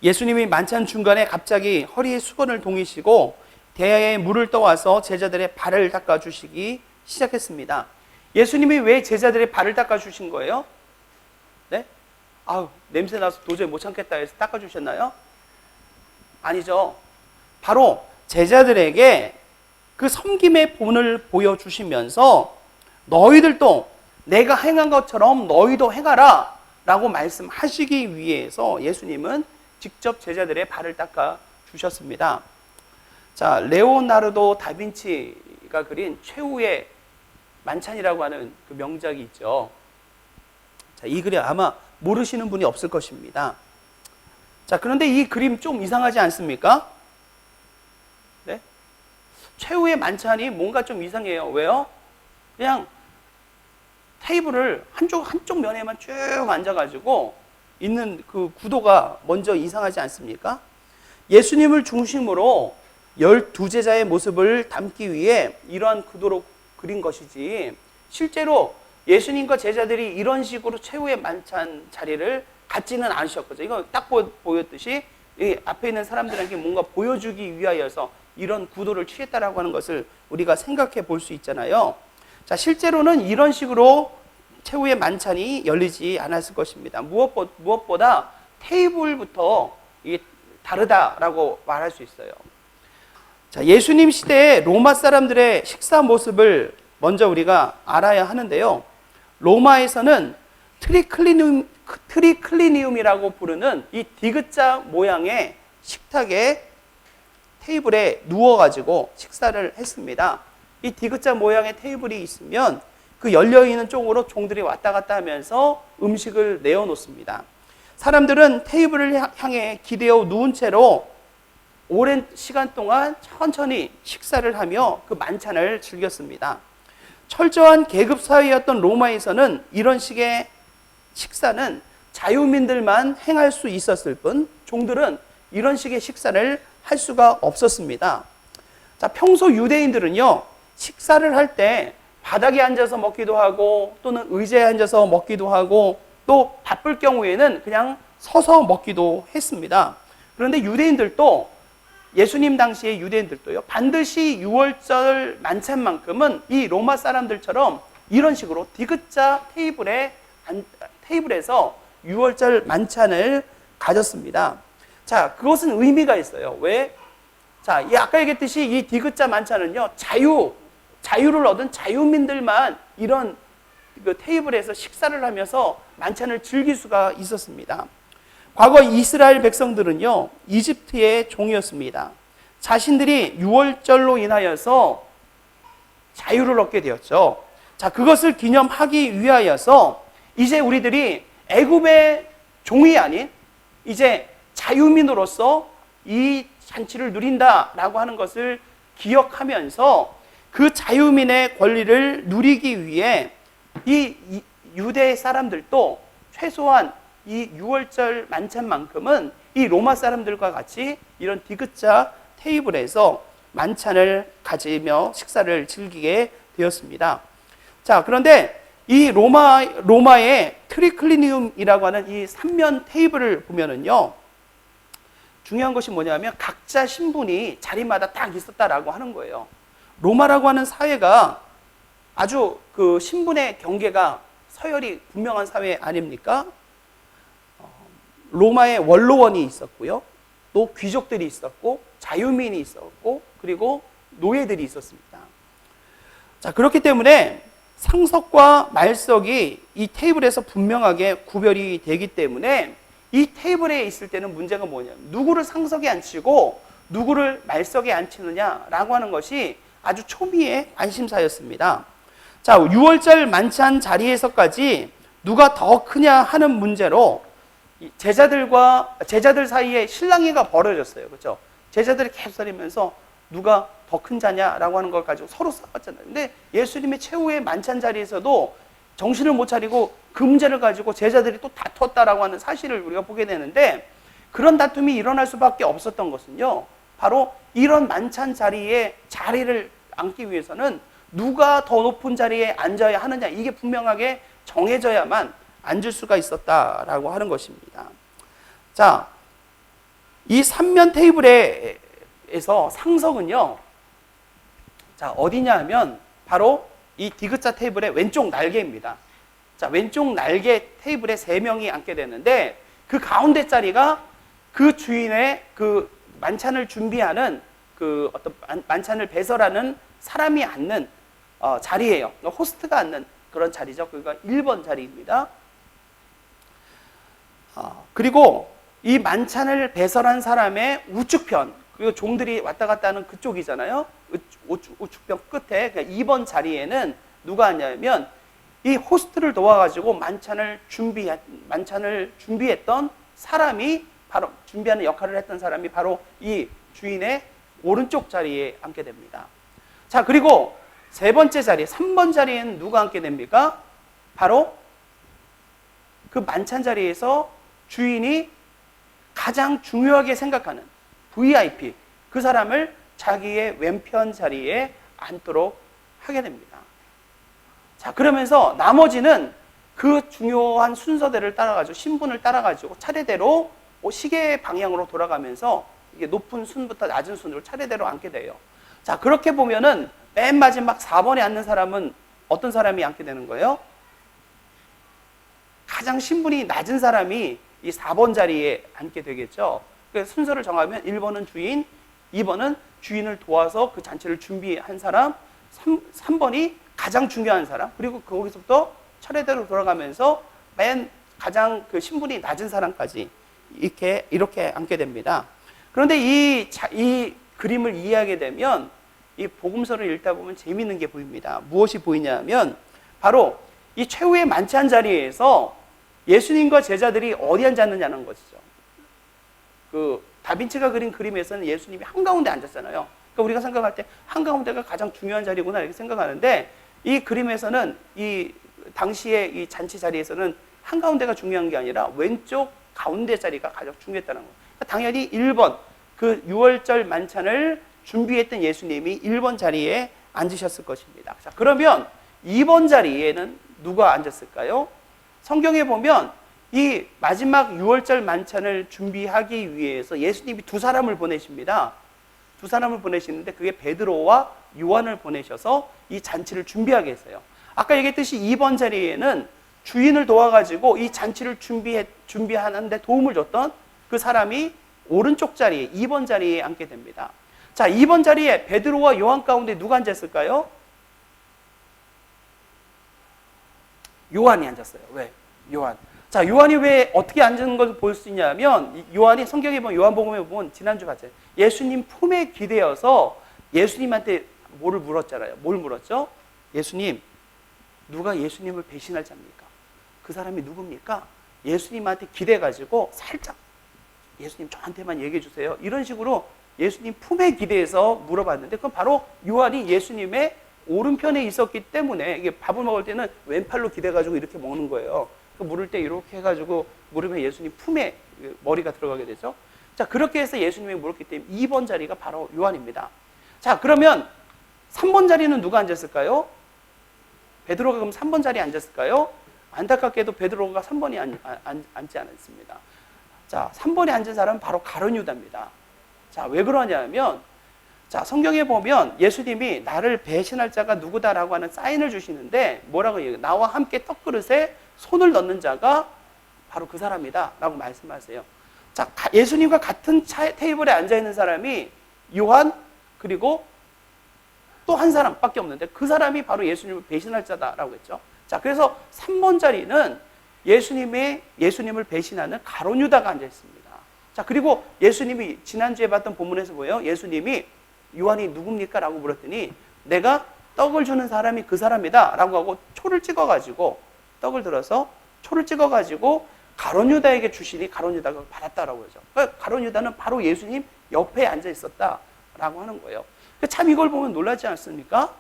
[SPEAKER 1] 예수님이 만찬 중간에 갑자기 허리에 수건을 동이시고 대야에 물을 떠와서 제자들의 발을 닦아주시기 시작했습니다. 예수님이 왜 제자들의 발을 닦아주신 거예요? 네? 냄새 나서 도저히 못 참겠다 해서 닦아주셨나요? 아니죠. 바로 제자들에게 그 섬김의 본을 보여주시면서 너희들도 내가 행한 것처럼 너희도 행하라 라고 말씀하시기 위해서 예수님은 직접 제자들의 발을 닦아 주셨습니다. 자, 레오나르도 다빈치 다빈치가 그린 최후의 만찬이라고 하는 그 명작이 있죠. 자, 이 그림 아마 모르시는 분이 없을 것입니다. 자, 그런데 이 그림 좀 이상하지 않습니까? 네? 최후의 만찬이 뭔가 좀 이상해요. 왜요? 그냥 테이블을 한쪽 면에만 쭉 앉아가지고 있는 그 구도가 먼저 이상하지 않습니까? 예수님을 중심으로 12제자의 모습을 담기 위해 이러한 구도로 그린 것이지, 실제로 예수님과 제자들이 이런 식으로 최후의 만찬 자리를 갖지는 않으셨거든요. 이거 딱 보였듯이 이 앞에 있는 사람들에게 뭔가 보여주기 위하여서 이런 구도를 취했다라고 하는 것을 우리가 생각해 볼 수 있잖아요. 자, 실제로는 이런 식으로 최후의 만찬이 열리지 않았을 것입니다. 무엇보다 테이블부터 이게 다르다라고 말할 수 있어요. 자, 예수님 시대의 로마 사람들의 식사 모습을 먼저 우리가 알아야 하는데요. 로마에서는 트리클리니움이라고 부르는 이 디귿자 모양의 식탁에 테이블에 누워가지고 식사를 했습니다. 이 디귿자 모양의 테이블이 있으면 그 열려있는 쪽으로 종들이 왔다 갔다 하면서 음식을 내어놓습니다. 사람들은 테이블을 향해 기대어 누운 채로 오랜 시간 동안 천천히 식사를 하며 그 만찬을 즐겼습니다. 철저한 계급 사회였던 로마에서는 이런 식의 식사는 자유민들만 행할 수 있었을 뿐 종들은 이런 식의 식사를 할 수가 없었습니다. 자, 평소 유대인들은요, 식사를 할 때 바닥에 앉아서 먹기도 하고 또는 의자에 앉아서 먹기도 하고 또 바쁠 경우에는 그냥 서서 먹기도 했습니다. 그런데 예수님 당시의 유대인들도요, 반드시 유월절 만찬만큼은 이 로마 사람들처럼 이런 식으로 디귿자 테이블에서 유월절 만찬을 가졌습니다. 자, 그것은 의미가 있어요. 왜? 자, 아까 얘기했듯이 이 디귿자 만찬은요, 자유를 얻은 자유민들만 이런 그 테이블에서 식사를 하면서 만찬을 즐길 수가 있었습니다. 과거 이스라엘 백성들은요, 이집트의 종이었습니다. 자신들이 유월절로 인하여서 자유를 얻게 되었죠. 자, 그것을 기념하기 위하여서 이제 우리들이 애굽의 종이 아닌 이제 자유민으로서 이 잔치를 누린다라고 하는 것을 기억하면서 그 자유민의 권리를 누리기 위해 이 유대 사람들도 최소한 이 유월절 만찬만큼은 이 로마 사람들과 같이 이런 디귿자 테이블에서 만찬을 가지며 식사를 즐기게 되었습니다. 자, 그런데 이 로마의 트리클리니움이라고 하는 이 3면 테이블을 보면은요, 중요한 것이 뭐냐면 각자 신분이 자리마다 딱 있었다라고 하는 거예요. 로마라고 하는 사회가 아주 그 신분의 경계가 서열이 분명한 사회 아닙니까? 로마의 원로원이 있었고요. 또 귀족들이 있었고, 자유민이 있었고, 그리고 노예들이 있었습니다. 자, 그렇기 때문에 상석과 말석이 이 테이블에서 분명하게 구별이 되기 때문에 이 테이블에 있을 때는 문제가 뭐냐면 누구를 상석에 앉히고 누구를 말석에 앉히느냐라고 하는 것이 아주 초미의 관심사였습니다. 자, 6월절 만찬 자리에서까지 누가 더 크냐 하는 문제로 제자들 사이에 실랑이가 벌어졌어요. 그렇죠? 제자들이 계속 다니면서 누가 더 큰 자냐라고 하는 걸 가지고 서로 싸웠잖아요. 근데 예수님의 최후의 만찬 자리에서도 정신을 못 차리고 그 문제를 가지고 제자들이 또 다퉜다라고 하는 사실을 우리가 보게 되는데, 그런 다툼이 일어날 수밖에 없었던 것은요, 바로 이런 만찬 자리에 자리를 앉기 위해서는 누가 더 높은 자리에 앉아야 하느냐, 이게 분명하게 정해져야만 앉을 수가 있었다라고 하는 것입니다. 자, 이 3면 테이블에서 상석은요, 자, 어디냐 하면 바로 이 디귿자 테이블의 왼쪽 날개입니다. 자, 왼쪽 날개 테이블에 3명이 앉게 되는데 그 가운데 자리가 그 주인의 그 만찬을 준비하는 그 어떤 만찬을 배설하는 사람이 앉는 자리예요. 호스트가 앉는 그런 자리죠. 그러니까 1번 자리입니다. 그리고 이 만찬을 배설한 사람의 우측편, 그리고 종들이 왔다 갔다 하는 그쪽이잖아요. 우측벽 끝에. 그러니까 2번 자리에는 누가 앉냐면 이 호스트를 도와가지고 만찬을 준비했던 사람이 바로 준비하는 역할을 했던 사람이 바로 이 주인의 오른쪽 자리에 앉게 됩니다. 자, 그리고 세 번째 자리, 3번 자리에는 누가 앉게 됩니까? 바로 그 만찬 자리에서 주인이 가장 중요하게 생각하는 VIP, 그 사람을 자기의 왼편 자리에 앉도록 하게 됩니다. 자, 그러면서 나머지는 그 중요한 순서대를 따라가지고, 신분을 따라가지고 차례대로 시계 방향으로 돌아가면서 이게 높은 순부터 낮은 순으로 차례대로 앉게 돼요. 자, 그렇게 보면은 맨 마지막 4번에 앉는 사람은 어떤 사람이 앉게 되는 거예요? 가장 신분이 낮은 사람이 이 4번 자리에 앉게 되겠죠. 그래서 순서를 정하면 1번은 주인, 2번은 주인을 도와서 그 잔치를 준비한 사람, 3번이 가장 중요한 사람, 그리고 거기서부터 차례대로 돌아가면서 맨 가장 그 신분이 낮은 사람까지 이렇게 앉게 됩니다. 그런데 이 그림을 이해하게 되면 이 복음서를 읽다 보면 재미있는 게 보입니다. 무엇이 보이냐면 바로 이 최후의 만찬 자리에서 예수님과 제자들이 어디 앉았느냐는 것이죠. 그 다빈치가 그린 그림에서는 예수님이 한가운데 앉았잖아요. 그러니까 우리가 생각할 때 한가운데가 가장 중요한 자리구나 이렇게 생각하는데, 이 그림에서는 이 당시에 이 잔치 자리에서는 한가운데가 중요한 게 아니라 왼쪽 가운데 자리가 가장 중요했다는 거예요. 그러니까 당연히 1번 그 6월절 만찬을 준비했던 예수님이 1번 자리에 앉으셨을 것입니다. 자, 그러면 2번 자리에는 누가 앉았을까요? 성경에 보면 이 마지막 6월절 만찬을 준비하기 위해서 예수님이 두 사람을 보내십니다. 두 사람을 보내시는데 그게 베드로와 요한을 보내셔서 이 잔치를 준비하게 했어요. 아까 얘기했듯이 2번 자리에는 주인을 도와가지고 이 잔치를 준비하는데 도움을 줬던 그 사람이 오른쪽 자리에 2번 자리에 앉게 됩니다. 자, 2번 자리에 베드로와 요한 가운데 누가 앉았을까요? 요한이 앉았어요. 왜? 요한. 자, 요한이 왜 어떻게 앉은 걸 볼 수 있냐면, 요한이 성경에 보면, 요한복음에 보면 지난주 봤잖아요. 예수님 품에 기대어서 예수님한테 뭐를 물었잖아요. 뭘 물었죠? 예수님, 누가 예수님을 배신할 자입니까? 그 사람이 누굽니까? 예수님한테 기대가지고 살짝 예수님 저한테만 얘기해 주세요. 이런 식으로 예수님 품에 기대해서 물어봤는데, 그건 바로 요한이 예수님의 오른편에 있었기 때문에, 이게 밥을 먹을 때는 왼팔로 기대가지고 이렇게 먹는 거예요. 물을 때 이렇게 해가지고 물으면 예수님 품에 머리가 들어가게 되죠. 자, 그렇게 해서 예수님이 물었기 때문에 2번 자리가 바로 요한입니다. 자, 그러면 3번 자리는 누가 앉았을까요? 베드로가 그럼 3번 자리에 앉았을까요? 안타깝게도 베드로가 3번에 앉지 않았습니다. 자, 3번에 앉은 사람은 바로 가룟 유다입니다. 자, 왜 그러냐면, 자, 성경에 보면 예수님이 나를 배신할 자가 누구다라고 하는 사인을 주시는데 뭐라고 얘기해요? 나와 함께 떡그릇에 손을 넣는 자가 바로 그 사람이다 라고 말씀하세요. 자, 예수님과 같은 테이블에 앉아있는 사람이 요한, 그리고 또 한 사람밖에 없는데 그 사람이 바로 예수님을 배신할 자다라고 했죠. 자, 그래서 3번 자리는 예수님을 배신하는 가룟 유다가 앉아있습니다. 자, 그리고 예수님이 지난주에 봤던 본문에서 뭐예요? 예수님이 요한이 누굽니까? 라고 물었더니 내가 떡을 주는 사람이 그 사람이다 라고 하고 초를 찍어가지고, 떡을 들어서 초를 찍어가지고 가룟 유다에게 주시니 가룟 유다가 받았다라고 하죠. 그러니까 가룟 유다는 바로 예수님 옆에 앉아 있었다라고 하는 거예요. 참 이걸 보면 놀라지 않습니까?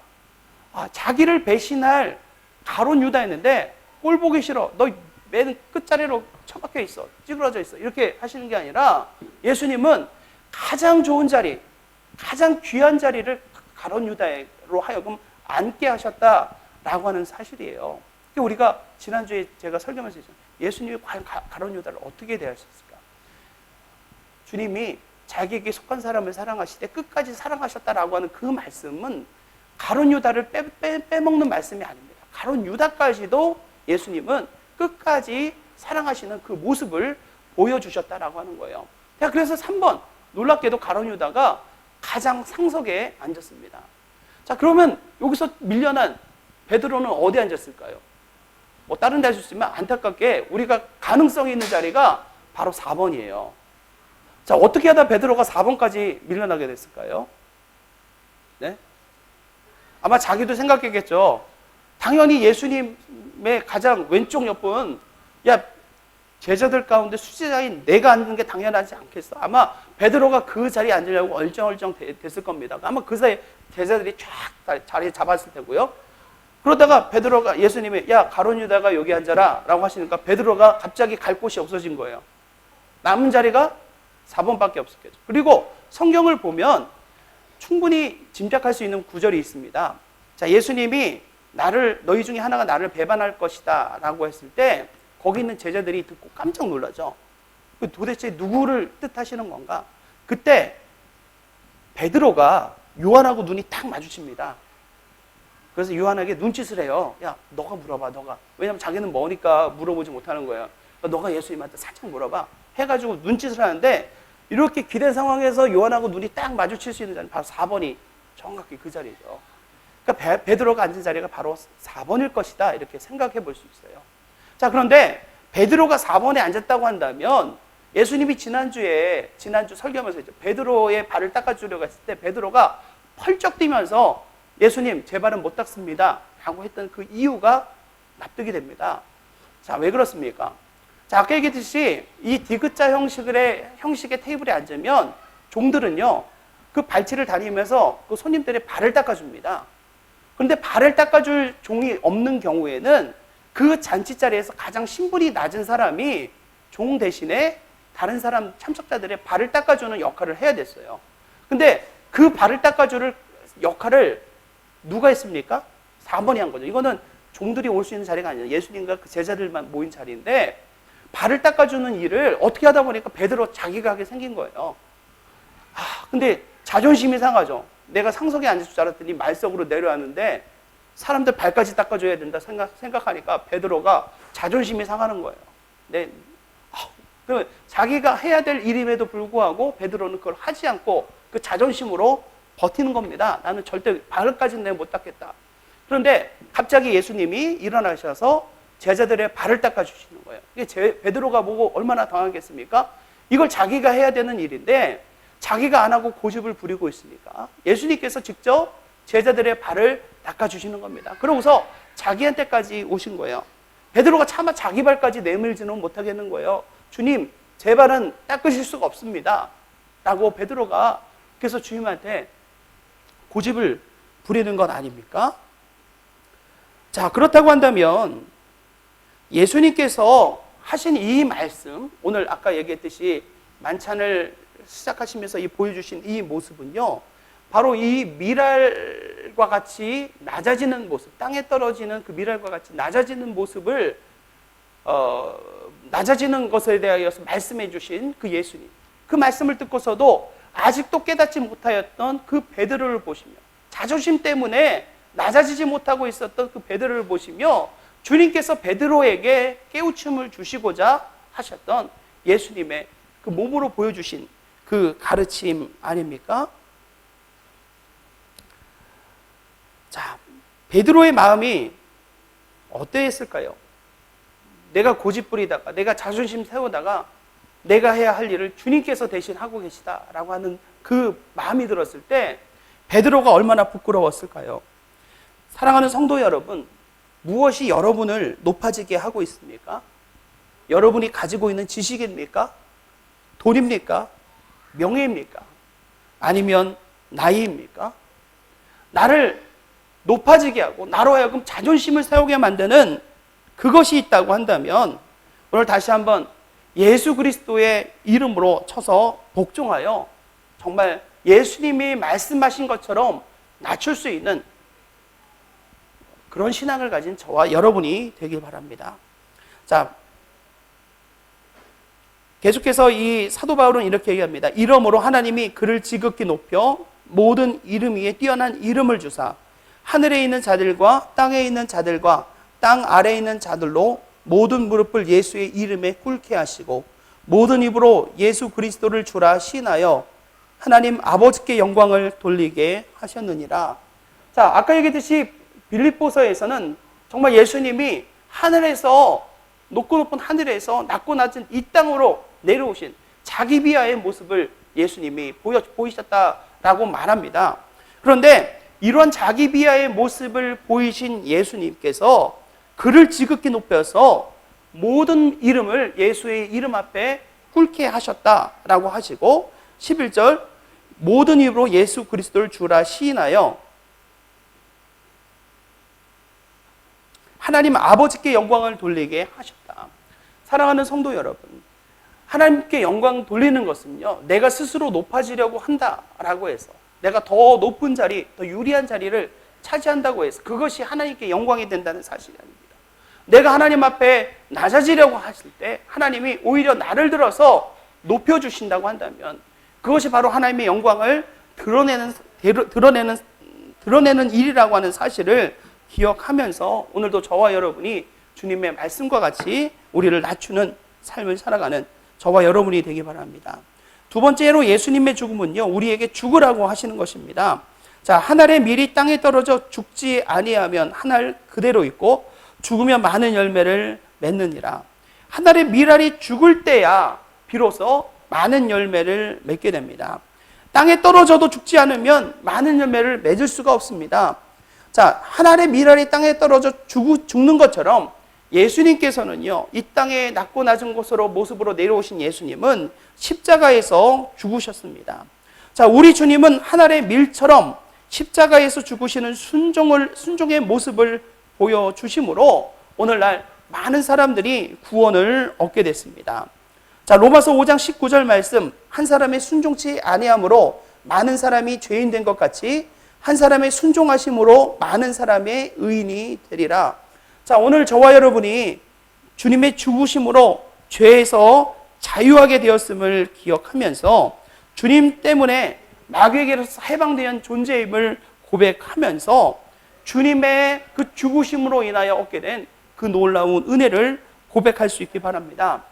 [SPEAKER 1] 아, 자기를 배신할 가룟 유다였는데 꼴 보기 싫어. 너 맨 끝자리로 처박혀 있어. 찌그러져 있어. 이렇게 하시는 게 아니라 예수님은 가장 좋은 자리, 가장 귀한 자리를 가룟 유다로 하여금 앉게 하셨다라고 하는 사실이에요. 우리가 지난주에 제가 설교하면서 예수님이 과연 가룟 유다를 어떻게 대하셨을까? 주님이 자기에게 속한 사람을 사랑하시되 끝까지 사랑하셨다라고 하는 그 말씀은 가룟 유다를 빼먹는 말씀이 아닙니다. 가룟 유다까지도 예수님은 끝까지 사랑하시는 그 모습을 보여주셨다라고 하는 거예요. 그래서 3번, 놀랍게도 가룟 유다가 가장 상석에 앉았습니다. 자, 그러면 여기서 밀려난 베드로는 어디 앉았을까요? 뭐 다른 데 할 수 있지만 안타깝게 우리가 가능성이 있는 자리가 바로 4번이에요. 자, 어떻게 하다 베드로가 4번까지 밀려나게 됐을까요? 네? 아마 자기도 생각했겠죠. 당연히 예수님의 가장 왼쪽 옆은, 야, 제자들 가운데 수제자인 내가 앉는 게 당연하지 않겠어. 아마 베드로가 그 자리에 앉으려고 얼쩡얼쩡 됐을 겁니다. 아마 그 사이에 제자들이 쫙 자리 잡았을 테고요. 그러다가 베드로가, 예수님이 야, 가룟 유다가 여기 앉아라 라고 하시니까 베드로가 갑자기 갈 곳이 없어진 거예요. 남은 자리가 4번밖에 없었겠죠. 그리고 성경을 보면 충분히 짐작할 수 있는 구절이 있습니다. 자, 예수님이 너희 중에 하나가 나를 배반할 것이다 라고 했을 때 거기 있는 제자들이 듣고 깜짝 놀라죠. 도대체 누구를 뜻하시는 건가? 그때 베드로가 요한하고 눈이 딱 마주칩니다. 그래서 요한에게 눈짓을 해요. 야, 너가 물어봐, 너가. 왜냐면 자기는 머니까 물어보지 못하는 거예요. 너가 예수님한테 살짝 물어봐. 해가지고 눈짓을 하는데 이렇게 기댄 상황에서 요한하고 눈이 딱 마주칠 수 있는 자리는 바로 4번이 정확히 그 자리죠. 그러니까 베드로가 앉은 자리가 바로 4번일 것이다 이렇게 생각해 볼 수 있어요. 자, 그런데 베드로가 4번에 앉았다고 한다면 예수님이 지난주 설교하면서 했죠. 베드로의 발을 닦아주려고 했을 때 베드로가 펄쩍 뛰면서 예수님 제 발은 못 닦습니다 라고 했던 그 이유가 납득이 됩니다. 자, 왜 그렇습니까? 자, 아까 얘기했듯이 이 디귿자 형식의 테이블에 앉으면 종들은요 그 발치를 다니면서 그 손님들의 발을 닦아줍니다. 그런데 발을 닦아줄 종이 없는 경우에는 그 잔치 자리에서 가장 신분이 낮은 사람이 종 대신에 다른 사람 참석자들의 발을 닦아주는 역할을 해야 됐어요. 근데 그 발을 닦아줄 역할을 누가 했습니까? 4번이 한 거죠. 이거는 종들이 올 수 있는 자리가 아니에요. 예수님과 그 제자들만 모인 자리인데 발을 닦아주는 일을 어떻게 하다 보니까 베드로 자기가 하게 생긴 거예요. 근데 자존심이 상하죠. 내가 상석에 앉을 줄 알았더니 말석으로 내려왔는데 사람들 발까지 닦아줘야 된다 생각하니까 베드로가 자존심이 상하는 거예요. 그러면 자기가 해야 될 일임에도 불구하고 베드로는 그걸 하지 않고 그 자존심으로 버티는 겁니다. 나는 절대 발까지는 내가 못 닦겠다. 그런데 갑자기 예수님이 일어나셔서 제자들의 발을 닦아주시는 거예요. 이게 베드로가 보고 얼마나 당하겠습니까? 이걸 자기가 해야 되는 일인데 자기가 안 하고 고집을 부리고 있으니까 예수님께서 직접 제자들의 발을 닦아주시는 겁니다. 그러고서 자기한테까지 오신 거예요. 베드로가 차마 자기 발까지 내밀지는 못하겠는 거예요. 주님, 제 발은 닦으실 수가 없습니다 라고 베드로가 그래서 주님한테 고집을 부리는 것 아닙니까? 자, 그렇다고 한다면 예수님께서 하신 이 말씀, 오늘 아까 얘기했듯이 만찬을 시작하시면서 보여주신 이 모습은요, 바로 이 미랄과 같이 낮아지는 모습, 땅에 떨어지는 그 미랄과 같이 낮아지는 모습을 낮아지는 것에 대하여서 말씀해 주신 그 예수님, 그 말씀을 듣고서도 아직도 깨닫지 못하였던 그 베드로를 보시며 자존심 때문에 낮아지지 못하고 있었던 그 베드로를 보시며 주님께서 베드로에게 깨우침을 주시고자 하셨던 예수님의 그 몸으로 보여주신 그 가르침 아닙니까? 자, 베드로의 마음이 어떠했을까요? 내가 고집부리다가 내가 자존심 세우다가 내가 해야 할 일을 주님께서 대신 하고 계시다라고 하는 그 마음이 들었을 때 베드로가 얼마나 부끄러웠을까요? 사랑하는 성도 여러분, 무엇이 여러분을 높아지게 하고 있습니까? 여러분이 가지고 있는 지식입니까? 돈입니까? 명예입니까? 아니면 나이입니까? 나를 높아지게 하고 나로 하여금 자존심을 세우게 만드는 그것이 있다고 한다면 오늘 다시 한번 예수 그리스도의 이름으로 쳐서 복종하여 정말 예수님이 말씀하신 것처럼 낮출 수 있는 그런 신앙을 가진 저와 여러분이 되길 바랍니다. 자, 계속해서 이 사도 바울은 이렇게 얘기합니다. 이러므로 하나님이 그를 지극히 높여 모든 이름 위에 뛰어난 이름을 주사 하늘에 있는 자들과 땅에 있는 자들과 땅 아래에 있는 자들로 모든 무릎을 예수의 이름에 꿇게 하시고 모든 입으로 예수 그리스도를 주라 시인하여 하나님 아버지께 영광을 돌리게 하셨느니라. 자, 아까 얘기했듯이 빌립보서에서는 정말 예수님이 하늘에서 높고 높은 하늘에서 낮고 낮은 이 땅으로 내려오신 자기 비하의 모습을 예수님이 보이셨다라고 말합니다. 그런데 이러한 자기 비하의 모습을 보이신 예수님께서 그를 지극히 높여서 모든 이름을 예수의 이름 앞에 꿇게 하셨다라고 하시고 11절 모든 입으로 예수 그리스도를 주라 시인하여 하나님 아버지께 영광을 돌리게 하셨다. 사랑하는 성도 여러분, 하나님께 영광 돌리는 것은요, 내가 스스로 높아지려고 한다라고 해서 내가 더 높은 자리, 더 유리한 자리를 차지한다고 해서 그것이 하나님께 영광이 된다는 사실이 아닙니다. 내가 하나님 앞에 낮아지려고 하실 때 하나님이 오히려 나를 들어서 높여주신다고 한다면 그것이 바로 하나님의 영광을 드러내는 일이라고 하는 사실을 기억하면서 오늘도 저와 여러분이 주님의 말씀과 같이 우리를 낮추는 삶을 살아가는 저와 여러분이 되기 바랍니다. 두 번째로 예수님의 죽음은요, 우리에게 죽으라고 하시는 것입니다. 자, 한 알의 밀이 땅에 떨어져 죽지 아니하면 한 알 그대로 있고 죽으면 많은 열매를 맺느니라. 한 알의 밀알이 죽을 때야 비로소 많은 열매를 맺게 됩니다. 땅에 떨어져도 죽지 않으면 많은 열매를 맺을 수가 없습니다. 자, 한 알의 밀알이 땅에 떨어져 죽는 것처럼 예수님께서는요, 이 땅에 낮고 낮은 곳으로 모습으로 내려오신 예수님은 십자가에서 죽으셨습니다. 자, 우리 주님은 한 알의 밀처럼 십자가에서 죽으시는 순종의 모습을 보여주심으로 오늘날 많은 사람들이 구원을 얻게 됐습니다. 자, 로마서 5장 19절 말씀, 한 사람의 순종치 아니함으로 많은 사람이 죄인 된 것 같이 한 사람의 순종하심으로 많은 사람의 의인이 되리라. 자, 오늘 저와 여러분이 주님의 죽으심으로 죄에서 자유하게 되었음을 기억하면서 주님 때문에 마귀에게서 해방된 존재임을 고백하면서 주님의 그 죽으심으로 인하여 얻게 된 그 놀라운 은혜를 고백할 수 있기 바랍니다.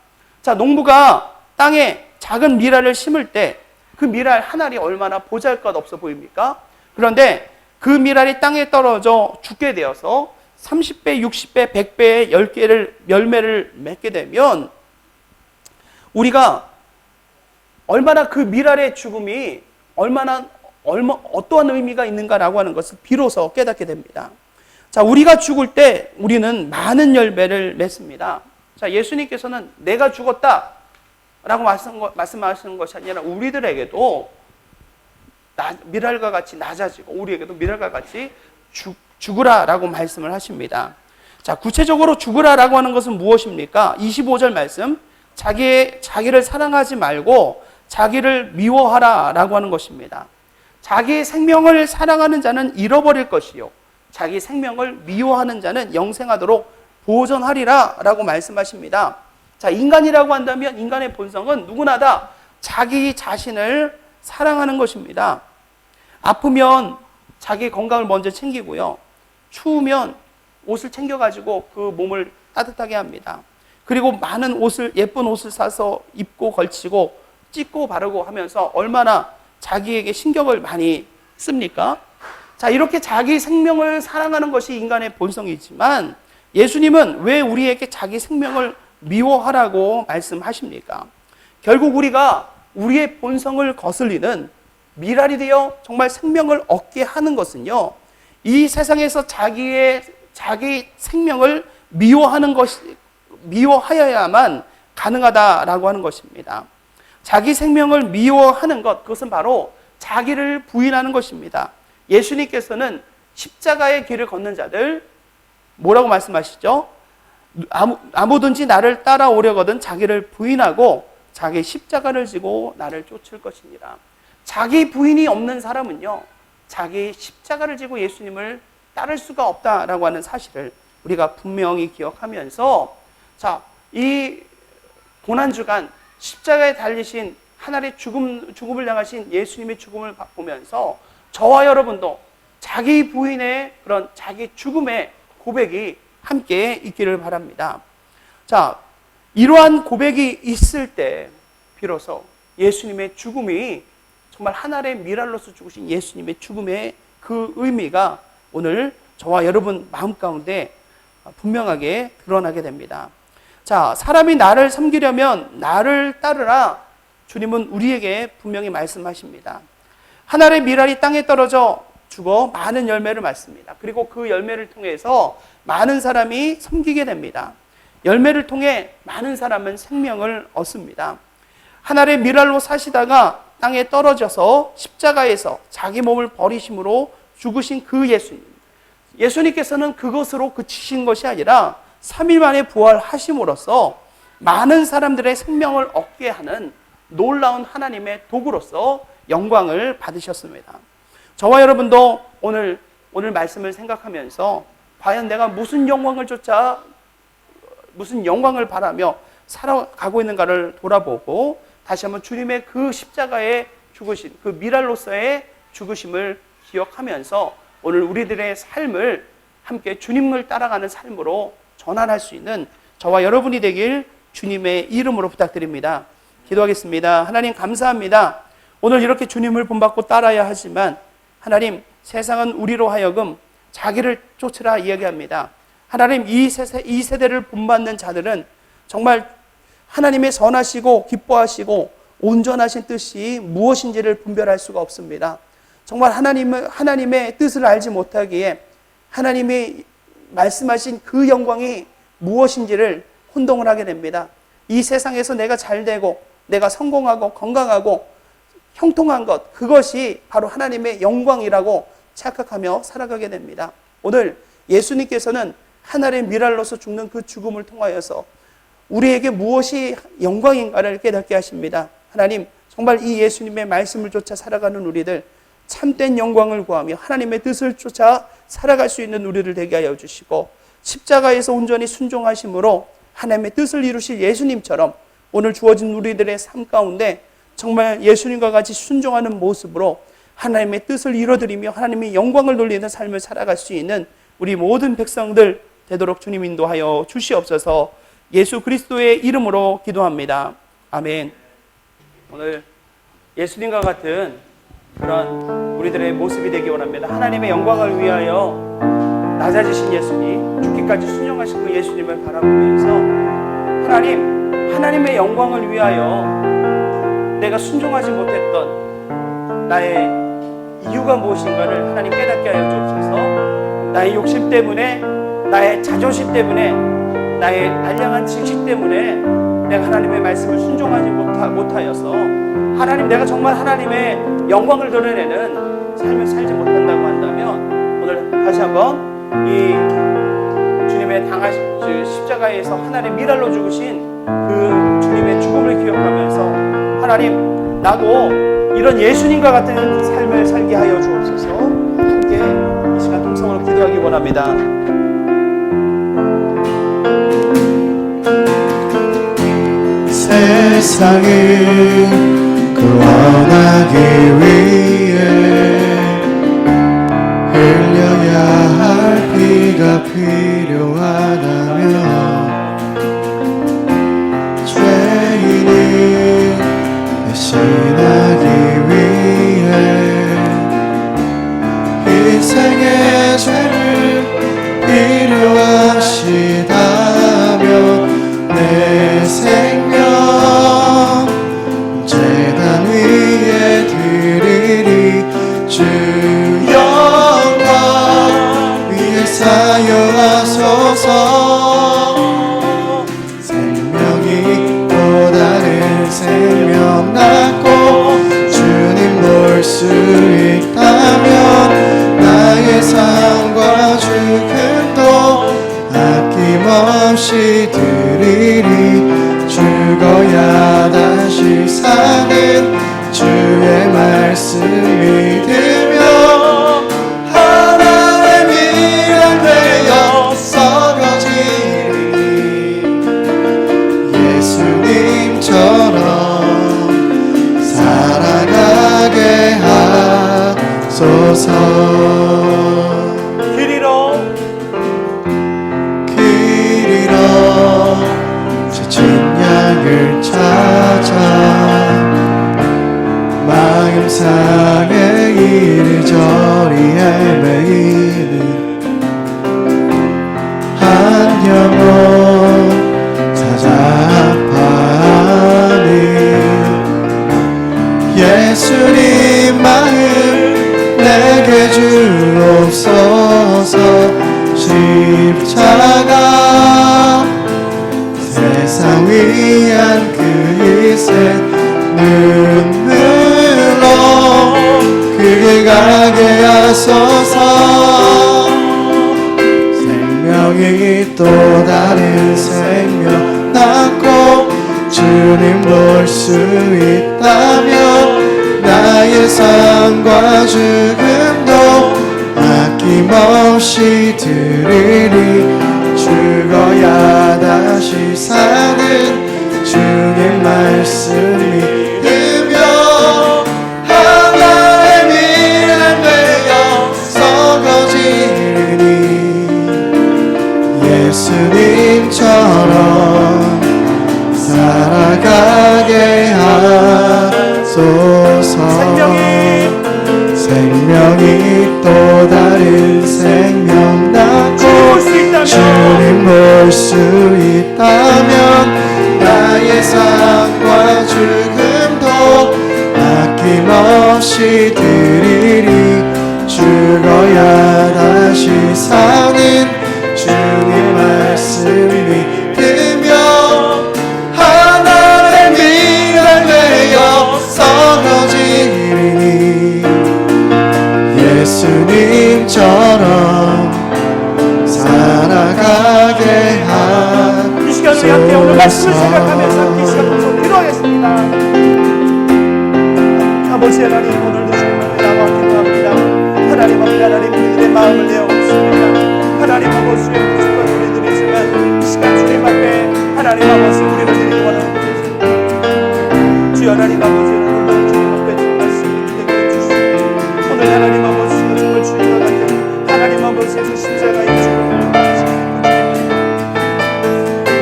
[SPEAKER 1] 자, 농부가 땅에 작은 미랄을 심을 때 그 미랄 한 알이 얼마나 보잘것없어 보입니까? 그런데 그 미랄이 땅에 떨어져 죽게 되어서 30배, 60배, 100배의 열매를 맺게 되면 우리가 얼마나 그 미랄의 죽음이 어떠한 의미가 있는가라고 하는 것을 비로소 깨닫게 됩니다. 자, 우리가 죽을 때 우리는 많은 열매를 맺습니다. 자, 예수님께서는 내가 죽었다라고 말씀하시는 것이 아니라 우리들에게도 미랄과 같이 낮아지고 우리에게도 미랄과 같이 죽으라라고 말씀을 하십니다. 자, 구체적으로 죽으라라고 하는 것은 무엇입니까? 25절 말씀, 자기를 사랑하지 말고 자기를 미워하라라고 하는 것입니다. 자기의 생명을 사랑하는 자는 잃어버릴 것이요 자기 생명을 미워하는 자는 영생하도록 보존하리라라고 말씀하십니다. 자, 인간이라고 한다면 인간의 본성은 누구나 다 자기 자신을 사랑하는 것입니다. 아프면 자기 건강을 먼저 챙기고요. 추우면 옷을 챙겨가지고 그 몸을 따뜻하게 합니다. 그리고 많은 예쁜 옷을 사서 입고 걸치고 찢고 바르고 하면서 얼마나 자기에게 신경을 많이 씁니까? 자, 이렇게 자기 생명을 사랑하는 것이 인간의 본성이지만 예수님은 왜 우리에게 자기 생명을 미워하라고 말씀하십니까? 결국 우리가 우리의 본성을 거슬리는 미랄이 되어 정말 생명을 얻게 하는 것은요, 이 세상에서 자기 생명을 미워하여야만 가능하다라고 하는 것입니다. 자기 생명을 미워하는 것, 그것은 바로 자기를 부인하는 것입니다. 예수님께서는 십자가의 길을 걷는 자들 뭐라고 말씀하시죠? 아무든지 나를 따라오려거든 자기를 부인하고 자기 십자가를 지고 나를 쫓을 것이니라. 자기 부인이 없는 사람은요, 자기 십자가를 지고 예수님을 따를 수가 없다라고 하는 사실을 우리가 분명히 기억하면서, 자, 이 고난주간 십자가에 달리신 하나님의 죽음을 당하신 예수님의 죽음을 보면서 저와 여러분도 자기 부인의 그런 자기 죽음의 고백이 함께 있기를 바랍니다. 자, 이러한 고백이 있을 때 비로소 예수님의 죽음이 정말 하나의 미랄로서 죽으신 예수님의 죽음의 그 의미가 오늘 저와 여러분 마음 가운데 분명하게 드러나게 됩니다. 자, 사람이 나를 섬기려면 나를 따르라. 주님은 우리에게 분명히 말씀하십니다. 한 알의 밀알이 땅에 떨어져 죽어 많은 열매를 맺습니다. 그리고 그 열매를 통해서 많은 사람이 섬기게 됩니다. 열매를 통해 많은 사람은 생명을 얻습니다. 한 알의 밀알로 사시다가 땅에 떨어져서 십자가에서 자기 몸을 버리심으로 죽으신 그 예수님. 예수님께서는 그것으로 그치신 것이 아니라 3일 만에 부활하심으로써 많은 사람들의 생명을 얻게 하는 놀라운 하나님의 도구로서 영광을 받으셨습니다. 저와 여러분도 오늘 말씀을 생각하면서 과연 내가 무슨 영광을 쫓아 무슨 영광을 바라며 살아가고 있는가를 돌아보고 다시 한번 주님의 그 십자가에 죽으신 그 밀알로서의 죽으심을 기억하면서 오늘 우리들의 삶을 함께 주님을 따라가는 삶으로 전환할 수 있는 저와 여러분이 되길 주님의 이름으로 부탁드립니다. 기도하겠습니다. 하나님 감사합니다. 오늘 이렇게 주님을 본받고 따라야 하지만 하나님 세상은 우리로 하여금 자기를 쫓으라 이야기합니다. 하나님 이 세대를 본받는 자들은 정말 하나님의 선하시고 기뻐하시고 온전하신 뜻이 무엇인지를 분별할 수가 없습니다. 정말 하나님의 뜻을 알지 못하기에 하나님이 말씀하신 그 영광이 무엇인지를 혼동을 하게 됩니다. 이 세상에서 내가 잘되고 내가 성공하고 건강하고 형통한 것, 그것이 바로 하나님의 영광이라고 착각하며 살아가게 됩니다. 오늘 예수님께서는 하늘의 밀알로서 죽는 그 죽음을 통하여서 우리에게 무엇이 영광인가를 깨닫게 하십니다. 하나님, 정말 이 예수님의 말씀을 쫓아 살아가는 우리들, 참된 영광을 구하며 하나님의 뜻을 쫓아 살아갈 수 있는 우리들 되게 하여 주시고, 십자가에서 온전히 순종하심으로 하나님의 뜻을 이루실 예수님처럼 오늘 주어진 우리들의 삶 가운데 정말 예수님과 같이 순종하는 모습으로 하나님의 뜻을 이루어드리며 하나님의 영광을 돌리는 삶을 살아갈 수 있는 우리 모든 백성들 되도록 주님 인도하여 주시옵소서. 예수 그리스도의 이름으로 기도합니다. 아멘. 오늘 예수님과 같은 그런 우리들의 모습이 되기 원합니다. 하나님의 영광을 위하여 낮아지신 예수님, 죽기까지 순종하신 그 예수님을 바라보면서 하나님의 영광을 위하여 내가 순종하지 못했던 나의 이유가 무엇인가를 하나님 깨닫게 하여 주옵소서. 나의 욕심 때문에, 나의 자존심 때문에, 나의 알량한 지식 때문에 내가 하나님의 말씀을 순종하지 못하여서 하나님, 내가 정말 하나님의 영광을 드러내는 삶을 살지 못한다고 한다면 오늘 다시 한번 이 주님의 십자가에서 하나님의 밀알로 죽으신 그 주님의 죽음을 기억하면서 하나님, 나도 이런 예수님과 같은 삶을 살게 하여 주옵소서. 함께 이 시간 통성으로 기도하기 원합니다.
[SPEAKER 2] 세상을 구원하기 위해 흘려야 할 피가 필요하다면 죄인을 대신하기 위해 인생의 죄를 필요하시다면 내 생명 제단 위에 드리리. 주 영광 위에 사용하소서. 생명이 또 다른 생명 낳고 주님 볼 수 있다면 나의 삶과 죽음도 아낌없이 드리리. 죽어야 다시 사는 주의 말씀 믿으며 하나의 밀알 되어 썩어지리. 예수님처럼 살아가게 하소서. 길 잃어 지친 양을 찾아 마음 상해 이리저리 헤매이는 한 영혼 찾아 아파하는 예수님 마음 내게 주옵소서. 십자가 세상 위한 그 희생 눈물로 그 길 가게 하소서. 생명이 또 다른 생명 낳고 주님 볼 수 있다면 나의 삶과 죽음도 아낌없이 드리리. 죽어야 다시 사는 주님 말씀 믿으며 하나의 미랄 되어 썩어지리니 예수님처럼 살아가게 하소서. 생명이 또 다른 생명 낳고 주님 볼 수 있다면 나의 삶과 죽음도 아낌없이 드리리. 죽어야 다시 사는 주님 말씀 믿으며 하나의 미랄 되어 썩어지리니 예수님처럼 살아가게
[SPEAKER 1] 이 시간 우리 함께 오늘 말씀을
[SPEAKER 2] 하소서.
[SPEAKER 1] 생각하면서 이 시간 계속 기도하겠습니다. 아버지 하나님, 오늘도 주님을 나와 기도합니다. 하나님 앞에 하나님 우리들의 마음을 내어놓습니다. 하나님 아버지 부족한 우리들이지만 이 시간 주님 앞에 하나님 아버지 우리를 드리기 원하는 것입니다. 주여 하나님 아버지, 오늘도 주님 앞에 주님 말씀을 기대해 주시고 오늘 하나님 아버지 정말 주님과 같은 하나님 아버지의 그 십자가의 주님을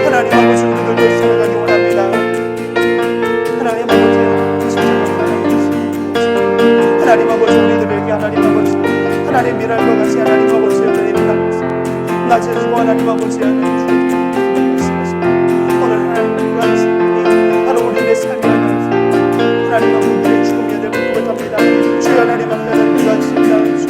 [SPEAKER 1] 하나님 아버지 우리들도 살아가기 원합니다. 하나님 아버지 하나님 아버지 우리들에게 하나님 아버지 하나님 미랄과 같이 하나님 아버지 하나님 낮아지고 하나님 아버지 하나님 말씀하십니다. 오늘 하나님과 말씀이 바로 우리의 삶이 아니라 하나님 아버지 우리의 죽음이 될 것입니다. 주여 하나님 앞에 하나님 같습니다. 하나님 아버지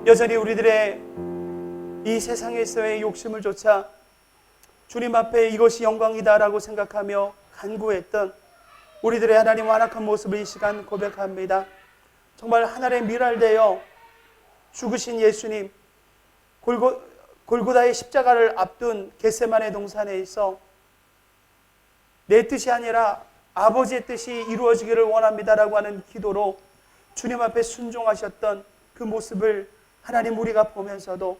[SPEAKER 1] 여전히 우리들의 이 세상에서의 욕심을 쫓아 주님 앞에 이것이 영광이다라고 생각하며 간구했던 우리들의 하나님 완악한 모습을 이 시간 고백합니다. 정말 하늘의 미랄되어 죽으신 예수님, 골고다의 십자가를 앞둔 겟세마네 동산에 있어 내 뜻이 아니라 아버지의 뜻이 이루어지기를 원합니다라고 하는 기도로 주님 앞에 순종하셨던 그 모습을 하나님 우리가 보면서도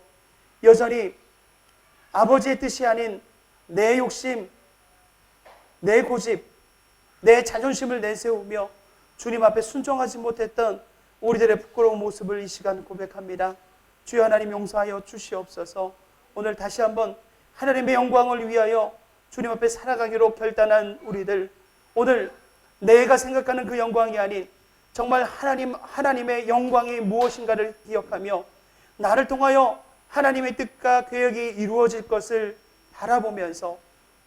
[SPEAKER 1] 여전히 아버지의 뜻이 아닌 내 욕심, 내 고집, 내 자존심을 내세우며 주님 앞에 순종하지 못했던 우리들의 부끄러운 모습을 이 시간 고백합니다. 주여 하나님 용서하여 주시옵소서. 오늘 다시 한번 하나님의 영광을 위하여 주님 앞에 살아가기로 결단한 우리들, 오늘 내가 생각하는 그 영광이 아닌 정말 하나님의 영광이 무엇인가를 기억하며 나를 통하여 하나님의 뜻과 계획이 이루어질 것을 바라보면서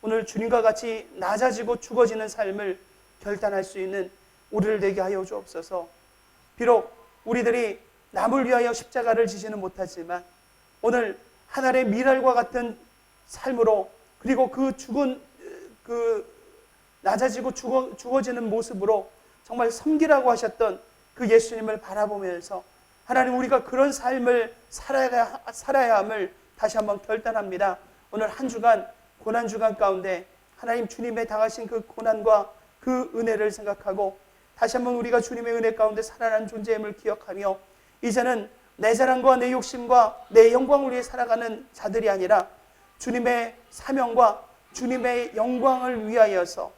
[SPEAKER 1] 오늘 주님과 같이 낮아지고 죽어지는 삶을 결단할 수 있는 우리를 되게 하여 주옵소서. 비록 우리들이 남을 위하여 십자가를 지지는 못하지만 오늘 하늘의 미랄과 같은 삶으로, 그리고 그 죽은 낮아지고 죽어지는 모습으로 정말 섬기라고 하셨던 그 예수님을 바라보면서 하나님, 우리가 그런 삶을 살아야 함을 다시 한번 결단합니다. 오늘 한 주간, 고난 주간 가운데 하나님 주님의 당하신 그 고난과 그 은혜를 생각하고 다시 한번 우리가 주님의 은혜 가운데 살아난 존재임을 기억하며, 이제는 내 자랑과 내 욕심과 내 영광을 위해 살아가는 자들이 아니라 주님의 사명과 주님의 영광을 위하여서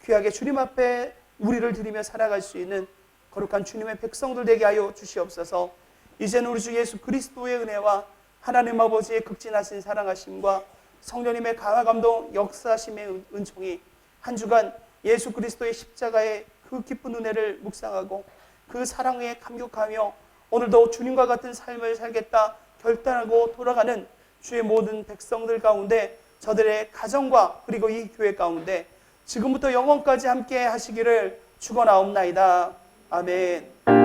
[SPEAKER 1] 귀하게 주님 앞에 우리를 드리며 살아갈 수 있는 거룩한 주님의 백성들 되게 하여 주시옵소서. 이제는 우리 주 예수 그리스도의 은혜와 하나님 아버지의 극진하신 사랑하심과 성령님의 강화 감동 역사심의 은총이 한 주간 예수 그리스도의 십자가의 그 깊은 은혜를 묵상하고 그 사랑에 감격하며 오늘도 주님과 같은 삶을 살겠다 결단하고 돌아가는 주의 모든 백성들 가운데, 저들의 가정과 그리고 이 교회 가운데 지금부터 영원까지 함께 하시기를 축원하옵나이다. 아멘.